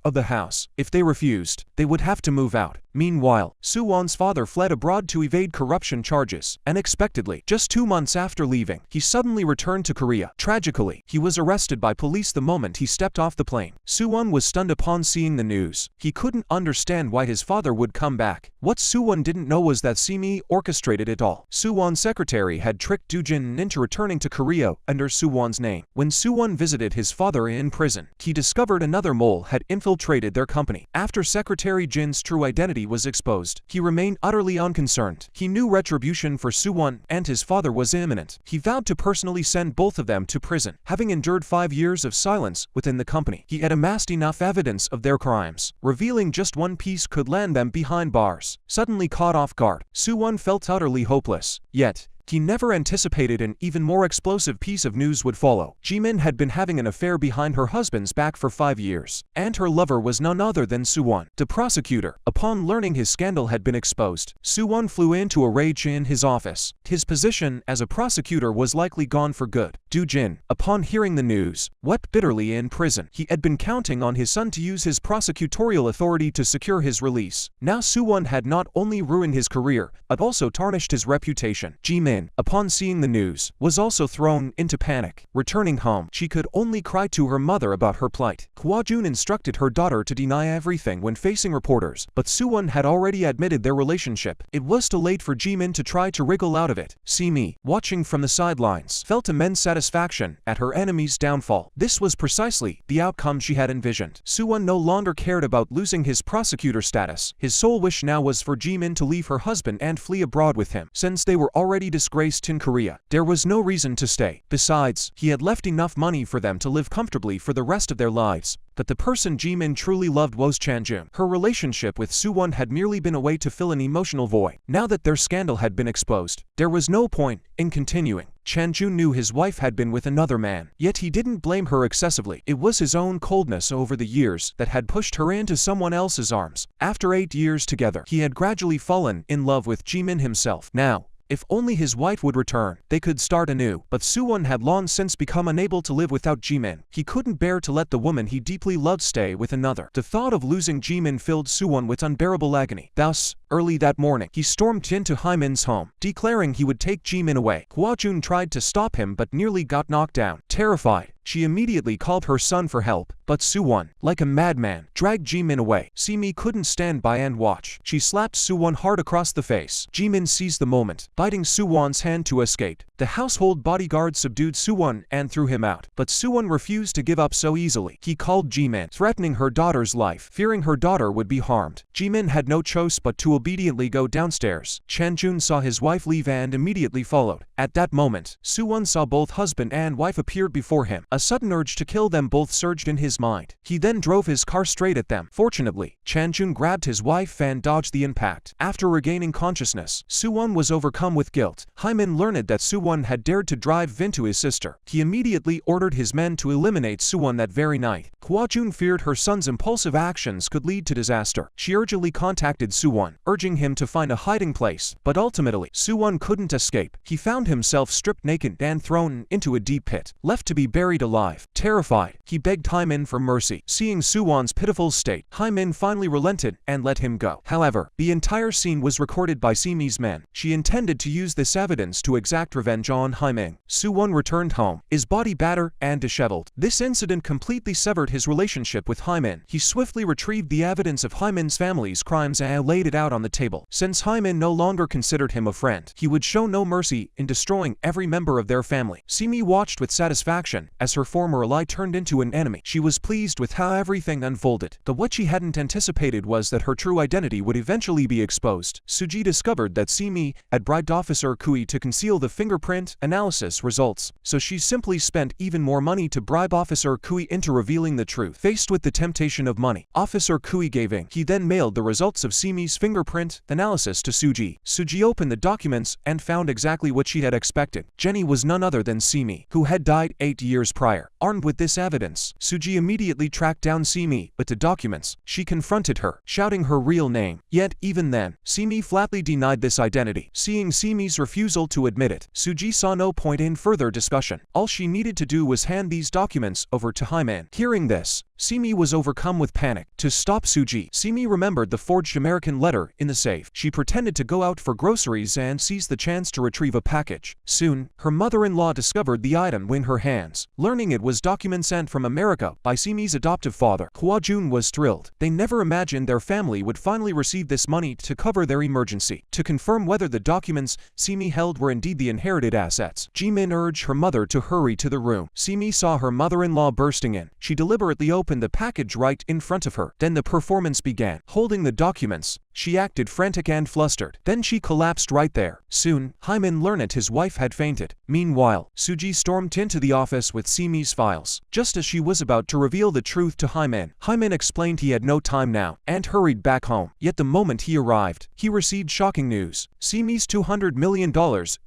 of the house. If they refused, they would have to move out. Meanwhile, Soo-won's father fled abroad to evade corruption charges. Unexpectedly, just 2 months after leaving, he suddenly returned to Korea. Tragically, he was arrested by police the moment he stepped off the plane. Soo-won was stunned upon seeing the news. He couldn't understand why his father would come back. What Soo-won didn't know was that Simi orchestrated it all. Soo-won's secretary had tricked Do-jin into returning to Korea under Soo-won's name. When Soo-won visited his father in prison, he discovered another mole had infiltrated their company. After Secretary Jin's true identity was exposed, he remained utterly unconcerned. He knew retribution for Soo-won and his father was imminent. He vowed to personally send both of them to prison. Having endured 5 years of silence within the company, he had amassed enough evidence of their crimes. Revealing just one piece could land them behind bars. Suddenly caught off guard, Soo-won felt utterly hopeless. Yet, he never anticipated an even more explosive piece of news would follow. Jimin had been having an affair behind her husband's back for 5 years, and her lover was none other than Soo-won. The prosecutor, upon learning his scandal had been exposed, Soo-won flew into a rage in his office. His position as a prosecutor was likely gone for good. Do-jin, upon hearing the news, wept bitterly in prison. He had been counting on his son to use his prosecutorial authority to secure his release. Now Soo-won had not only ruined his career, but also tarnished his reputation. Jimin, upon seeing the news, was also thrown into panic. Returning home, she could only cry to her mother about her plight. Hwa-jun instructed her daughter to deny everything when facing reporters, but Soo-won had already admitted their relationship. It was too late for Jimin to try to wriggle out of it. Simi, watching from the sidelines, felt immense satisfaction at her enemy's downfall. This was precisely the outcome she had envisioned. Soo-won no longer cared about losing his prosecutor status. His sole wish now was for Jimin to leave her husband and flee abroad with him. Since they were already disgraced in Korea, there was no reason to stay. Besides, he had left enough money for them to live comfortably for the rest of their lives. But the person Jimin truly loved was Chan-jun. Her relationship with Soo-won had merely been a way to fill an emotional void. Now that their scandal had been exposed, there was no point in continuing. Chan-jun knew his wife had been with another man, yet he didn't blame her excessively. It was his own coldness over the years that had pushed her into someone else's arms. After 8 years together, he had gradually fallen in love with Jimin himself. Now, If only his wife would return, they could start anew. But Suwon had long since become unable to live without Jimin. He couldn't bear to let the woman he deeply loved stay with another. The thought of losing Jimin filled Suwon with unbearable agony. Thus, early that morning, he stormed into Hymin's home, declaring he would take Jimin away. Hwajun tried to stop him but nearly got knocked down. Terrified, she immediately called her son for help, but Suwon, like a madman, dragged Jimin away. Simi couldn't stand by and watch. She slapped Suwon hard across the face. Jimin seized the moment, biting Suwon's hand to escape. The household bodyguard subdued Suwon and threw him out, but Suwon refused to give up so easily. He called Jimin, threatening her daughter's life, fearing her daughter would be harmed. Jimin had no choice but to obediently go downstairs. Chanjun saw his wife leave and immediately followed. At that moment, Suwon saw both husband and wife appear before him. A sudden urge to kill them both surged in his mind. He then drove his car straight at them. Fortunately, Chanjun grabbed his wife and dodged the impact. After regaining consciousness, Suwon was overcome with guilt. Hymin learned that Suwon had dared to drive into his sister. He immediately ordered his men to eliminate Suwon that very night. Hwajun feared her son's impulsive actions could lead to disaster. She urgently contacted Suwon, urging him to find a hiding place, but ultimately, Suwon couldn't escape. He found himself stripped naked and thrown into a deep pit, left to be buried alive. Terrified, he begged Hymin for mercy. Seeing Suwon's pitiful state, Hymin finally relented and let him go. However, the entire scene was recorded by Simi's men. She intended to use this evidence to exact revenge on Hymin. Suwon returned home, his body battered and disheveled. This incident completely severed his relationship with Hymin. He swiftly retrieved the evidence of Hymin's family's crimes and laid it out on the table. Since Hymin no longer considered him a friend, he would show no mercy in destroying every member of their family. Simi watched with satisfaction as her former ally turned into an enemy. She was pleased with how everything unfolded. But what she hadn't anticipated was that her true identity would eventually be exposed. Suji discovered that Simi had bribed Officer Kui to conceal the fingerprint analysis results, so she simply spent even more money to bribe Officer Kui into revealing the truth. Faced with the temptation of money, Officer Kui gave in. He then mailed the results of Simi's fingerprint analysis to Suji. Suji opened the documents and found exactly what she had expected. Jenny was none other than Simi, who had died 8 years prior. Armed with this evidence, Suji immediately tracked down Simi with the documents. She confronted her, shouting her real name. Yet, even then, Simi flatly denied this identity. Seeing Simi's refusal to admit it, Suji saw no point in further discussion. All she needed to do was hand these documents over to Hyman. Hearing this, Simi was overcome with panic. To stop Suji, Simi remembered the forged American letter in the safe. She pretended to go out for groceries and seized the chance to retrieve a package. Soon, her mother-in-law discovered the item in her hands. Learning it was documents sent from America by Simi's adoptive father, Hwajun was thrilled. They never imagined their family would finally receive this money to cover their emergency. To confirm whether the documents Simi held were indeed the inherited assets, Jimin urged her mother to hurry to the room. Simi saw her mother-in-law bursting in. She deliberately opened the package right in front of her. Then the performance began. Holding the documents, she acted frantic and flustered. Then she collapsed right there. Soon, Hyman learned his wife had fainted. Meanwhile, Suji stormed into the office with Simi's files. Just as she was about to reveal the truth to Hyman, Hyman explained he had no time now and hurried back home. Yet the moment he arrived, he received shocking news. Simi's $200 million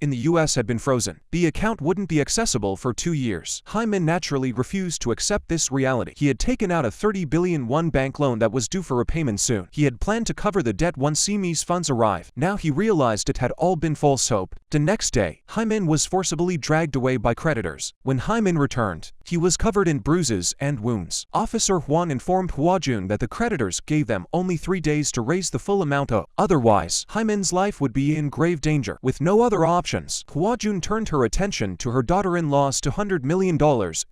in the US had been frozen. The account wouldn't be accessible for 2 years. Hyman naturally refused to accept this reality. He had taken out a 30 billion won bank loan that was due for repayment soon. He had planned to cover the debt once Simi's funds arrived. Now he realized it had all been false hope. The next day, Hyman was forcibly dragged away by creditors. When Hyman returned, he was covered in bruises and wounds. Officer Hwang informed Hwajun that the creditors gave them only 3 days to raise the full amount owed. Otherwise, Hyman's life would be in grave danger. With no other options, Hwajun turned her attention to her daughter-in-law's $200 million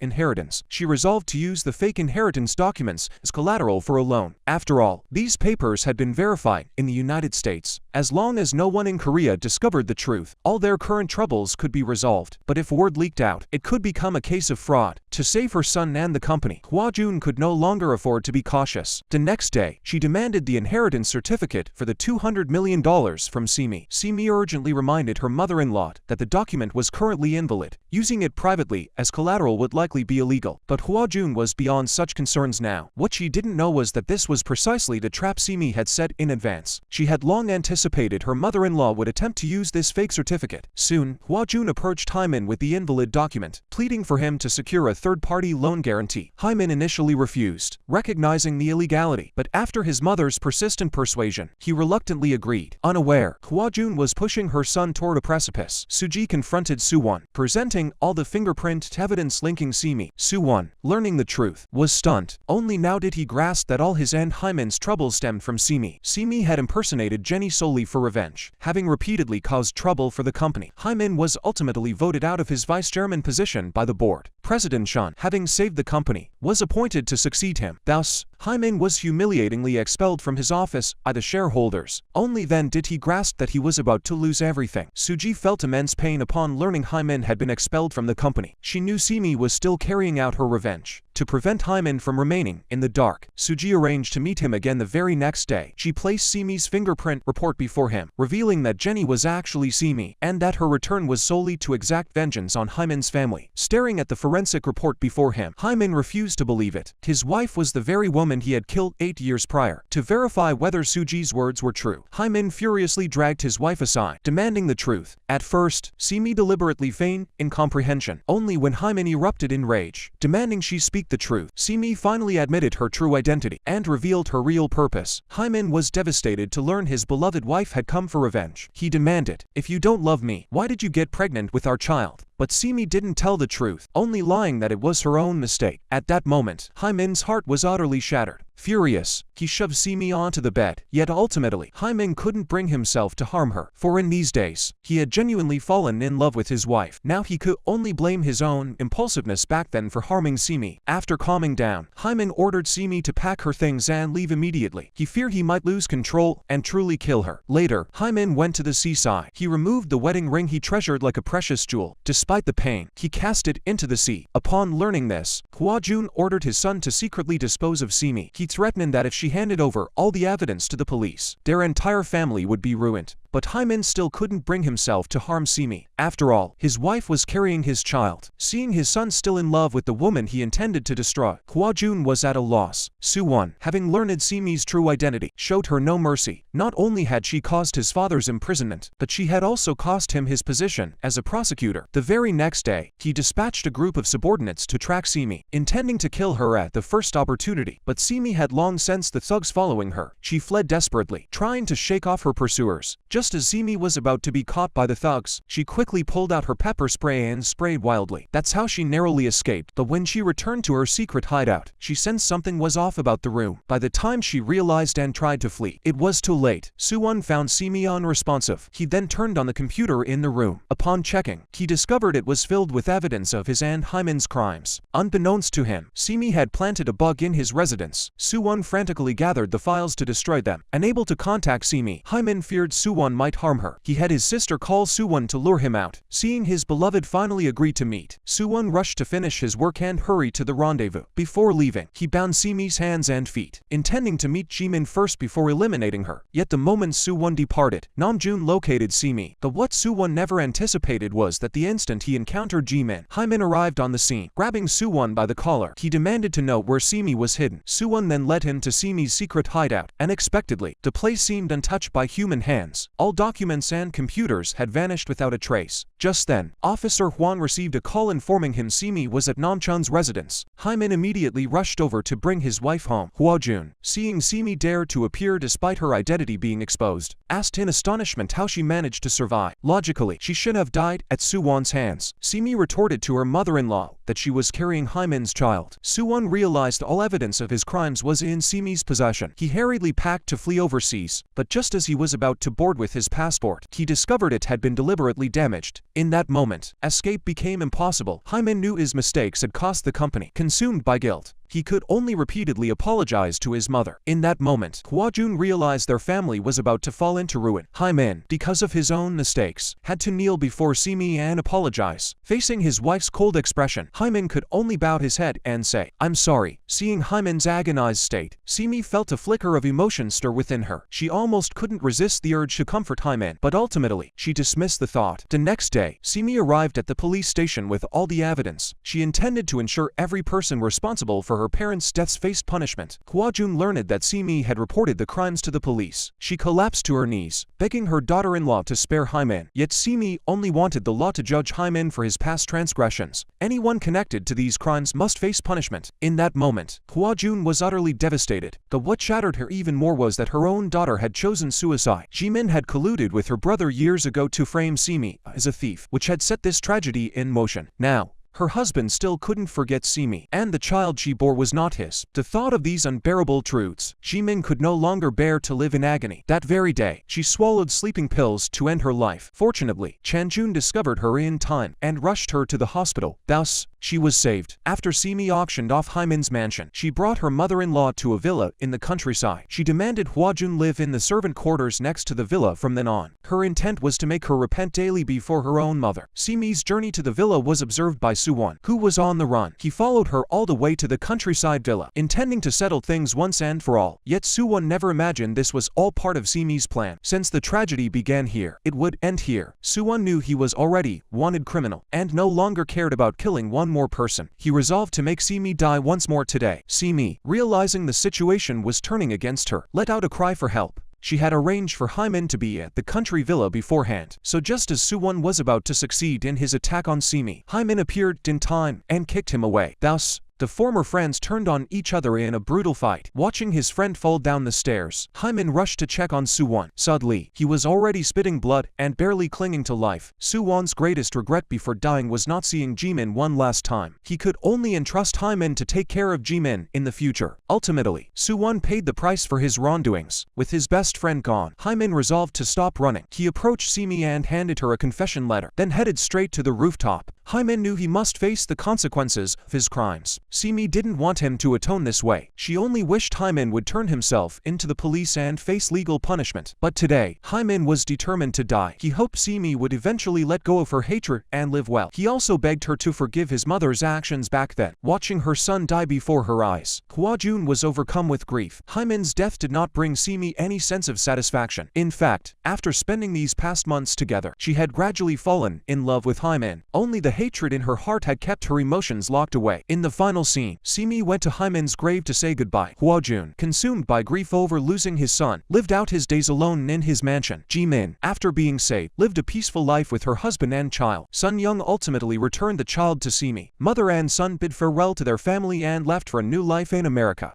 inheritance. She resolved to use the fake inheritance documents as collateral for a loan. After all, these papers had been verified in the United States. As long as no one in Korea discovered the truth, all their current troubles could be resolved. But if word leaked out, it could become a case of fraud. To save her son and the company, Hwajun could no longer afford to be cautious. The next day, she demanded the inheritance certificate for the $200 million from Simi. Simi urgently reminded her mother-in-law that the document was currently invalid. Using it privately as collateral would likely be illegal. But Hwajun was beyond such concerns now. What she didn't know was that this was precisely the trap Simi had set in advance. advance. She had long anticipated her mother-in-law would attempt to use this fake certificate. Soon, Hua-jun approached Hyman with the invalid document, pleading for him to secure a third-party loan guarantee. Hyman initially refused, recognizing the illegality, but after his mother's persistent persuasion, he reluctantly agreed. Unaware, Hua-jun was pushing her son toward a precipice. Suji confronted Soo-won, presenting all the fingerprint evidence linking Simi. Soo-won, learning the truth, was stunned. Only now did he grasp that all his and Hyman's troubles stemmed from Simi. Simi had impersonated Jenny solely for revenge, having repeatedly caused trouble for the company. Hyman was ultimately voted out of his vice-chairman position by the board. President Shun, having saved the company, was appointed to succeed him. Thus, Hyman was humiliatingly expelled from his office by the shareholders. Only then did he grasp that he was about to lose everything. Suji felt immense pain upon learning Hyman had been expelled from the company. She knew Simi was still carrying out her revenge. To prevent Hyman from remaining in the dark, Suji arranged to meet him again the very next day. She placed Simi's fingerprint report before him, revealing that Jenny was actually Simi, and that her return was solely to exact vengeance on Hyman's family. Staring at the forensic report before him, Hyman refused to believe it. His wife was the very woman he had killed 8 years prior. To verify whether Suji's words were true, Hyman furiously dragged his wife aside, demanding the truth. At first, Simi deliberately feigned incomprehension. Only when Hyman erupted in rage, demanding she speak the truth, Simi finally admitted her true identity and revealed her real purpose. Hyman was devastated to learn his beloved wife had come for revenge. He demanded, "If you don't love me, why did you get pregnant with our child?" But Simi didn't tell the truth, only lying that it was her own mistake. At that moment, Hyman's heart was utterly shattered. Furious, he shoved Simi onto the bed, yet ultimately, Hyman couldn't bring himself to harm her, for in these days, he had genuinely fallen in love with his wife. Now he could only blame his own impulsiveness back then for harming Simi. After calming down, Hyman ordered Simi to pack her things and leave immediately. He feared he might lose control and truly kill her. Later, Hyman went to the seaside. He removed the wedding ring he treasured like a precious jewel. Despite the pain, he cast it into the sea. Upon learning this, Hua-jun ordered his son to secretly dispose of Simi. He threatened that if she handed over all the evidence to the police, their entire family would be ruined. But Hyman still couldn't bring himself to harm Simi. After all, his wife was carrying his child. Seeing his son still in love with the woman he intended to destroy, Hua-jun was at a loss. Soo-won, having learned Simi's true identity, showed her no mercy. Not only had she caused his father's imprisonment, but she had also cost him his position as a prosecutor. The very next day, he dispatched a group of subordinates to track Simi, intending to kill her at the first opportunity. But Simi had long sensed the thugs following her. She fled desperately, trying to shake off her pursuers. Just as Simi was about to be caught by the thugs, she quickly pulled out her pepper spray and sprayed wildly. That's how she narrowly escaped. But when she returned to her secret hideout, she sensed something was off about the room. By the time she realized and tried to flee, it was too late. Soo-won found Simi unresponsive. He then turned on the computer in the room. Upon checking, he discovered it was filled with evidence of his and Hyman's crimes. Unbeknownst to him, Simi had planted a bug in his residence. Soo-won frantically gathered the files to destroy them. Unable to contact Simi, Hyman feared Soo-won might harm her. He had his sister call Soo-won to lure him out. Seeing his beloved finally agree to meet, Soo-won rushed to finish his work and hurry to the rendezvous. Before leaving, he bound Simi's hands and feet, intending to meet Jimin first before eliminating her. Yet the moment Soo-won departed, Namjoon located Simi. But what Soo-won never anticipated was that the instant he encountered Jimin, Hyman arrived on the scene. Grabbing Soo-won by the collar, he demanded to know where Simi was hidden. Soo-won then led him to Simi's secret hideout. Unexpectedly, the place seemed untouched by human hands. All documents and computers had vanished without a trace. Just then, Officer Hwan received a call informing him Simi was at Namchun's residence. Hyman immediately rushed over to bring his wife home. Hua-jun, seeing Simi dare to appear despite her identity being exposed, asked in astonishment how she managed to survive. Logically, she should have died at Soo-won's hands. Simi retorted to her mother-in-law that she was carrying Hyman's child. Soo-won realized all evidence of his crimes was in Simi's possession. He hurriedly packed to flee overseas, but just as he was about to board with his passport, he discovered it had been deliberately damaged. In that moment, escape became impossible. Hyman knew his mistakes had cost the company. Consumed by guilt, he could only repeatedly apologize to his mother. In that moment, Hua-jun realized their family was about to fall into ruin. Hyman, because of his own mistakes, had to kneel before Simi and apologize. Facing his wife's cold expression, Hyman could only bow his head and say, "I'm sorry." Seeing Hyman's agonized state, Simi felt a flicker of emotion stir within her. She almost couldn't resist the urge to comfort Hyman, but ultimately, she dismissed the thought. The next day, Simi arrived at the police station with all the evidence. She intended to ensure every person responsible for her her parents' deaths faced punishment. Hwa-jun learned that Si-mi had reported the crimes to the police. She collapsed to her knees, begging her daughter-in-law to spare Hymin. Yet Si-mi only wanted the law to judge Hymin for his past transgressions. Anyone connected to these crimes must face punishment. In that moment, Hwa-jun was utterly devastated. But what shattered her even more was that her own daughter had chosen suicide. Jimin had colluded with her brother years ago to frame Si-mi as a thief, which had set this tragedy in motion. Now, her husband still couldn't forget Si-mi, and the child she bore was not his. The thought of these unbearable truths, Jimin could no longer bear to live in agony. That very day, she swallowed sleeping pills to end her life. Fortunately, Chanjun discovered her in time and rushed her to the hospital. Thus, she was saved. After Si-mi auctioned off Hymin's mansion, she brought her mother-in-law to a villa in the countryside. She demanded Hwa-jun live in the servant quarters next to the villa from then on. Her intent was to make her repent daily before her own mother. Si-mi's journey to the villa was observed by Suwon, who was on the run. He followed her all the way to the countryside villa, intending to settle things once and for all. Yet Suwon never imagined this was all part of Si-mi's plan. Since the tragedy began here, it would end here. Suwon knew he was already wanted criminal, and no longer cared about killing one more person. He resolved to make Si-mi die once more today. Si-mi, realizing the situation was turning against her, let out a cry for help. She had arranged for Hymin to be at the country villa beforehand, so just as Suwon was about to succeed in his attack on Si-mi, Hymin appeared in time and kicked him away. Thus, the former friends turned on each other in a brutal fight. Watching his friend fall down the stairs, Hymin rushed to check on Suwon. Suddenly, he was already spitting blood and barely clinging to life. Suwon's greatest regret before dying was not seeing Jimin one last time. He could only entrust Hymin to take care of Jimin in the future. Ultimately, Suwon paid the price for his wrongdoings. With his best friend gone, Hymin resolved to stop running. He approached Si-mi and handed her a confession letter, then headed straight to the rooftop. Hymin knew he must face the consequences of his crimes. Si-mi didn't want him to atone this way. She only wished Hymin would turn himself into the police and face legal punishment. But today, Hymin was determined to die. He hoped Si-mi would eventually let go of her hatred and live well. He also begged her to forgive his mother's actions back then. Watching her son die before her eyes, Hwa-jun was overcome with grief. Hymin's death did not bring Si-mi any sense of satisfaction. In fact, after spending these past months together, she had gradually fallen in love with Hymin. Only the hatred in her heart had kept her emotions locked away. In the final scene, Si-mi went to Hymin's grave to say goodbye. Hwa-jun, consumed by grief over losing his son, lived out his days alone in his mansion. Jimin, after being saved, lived a peaceful life with her husband and child. Sun Young ultimately returned the child to Si-mi. Mother and son bid farewell to their family and left for a new life in America.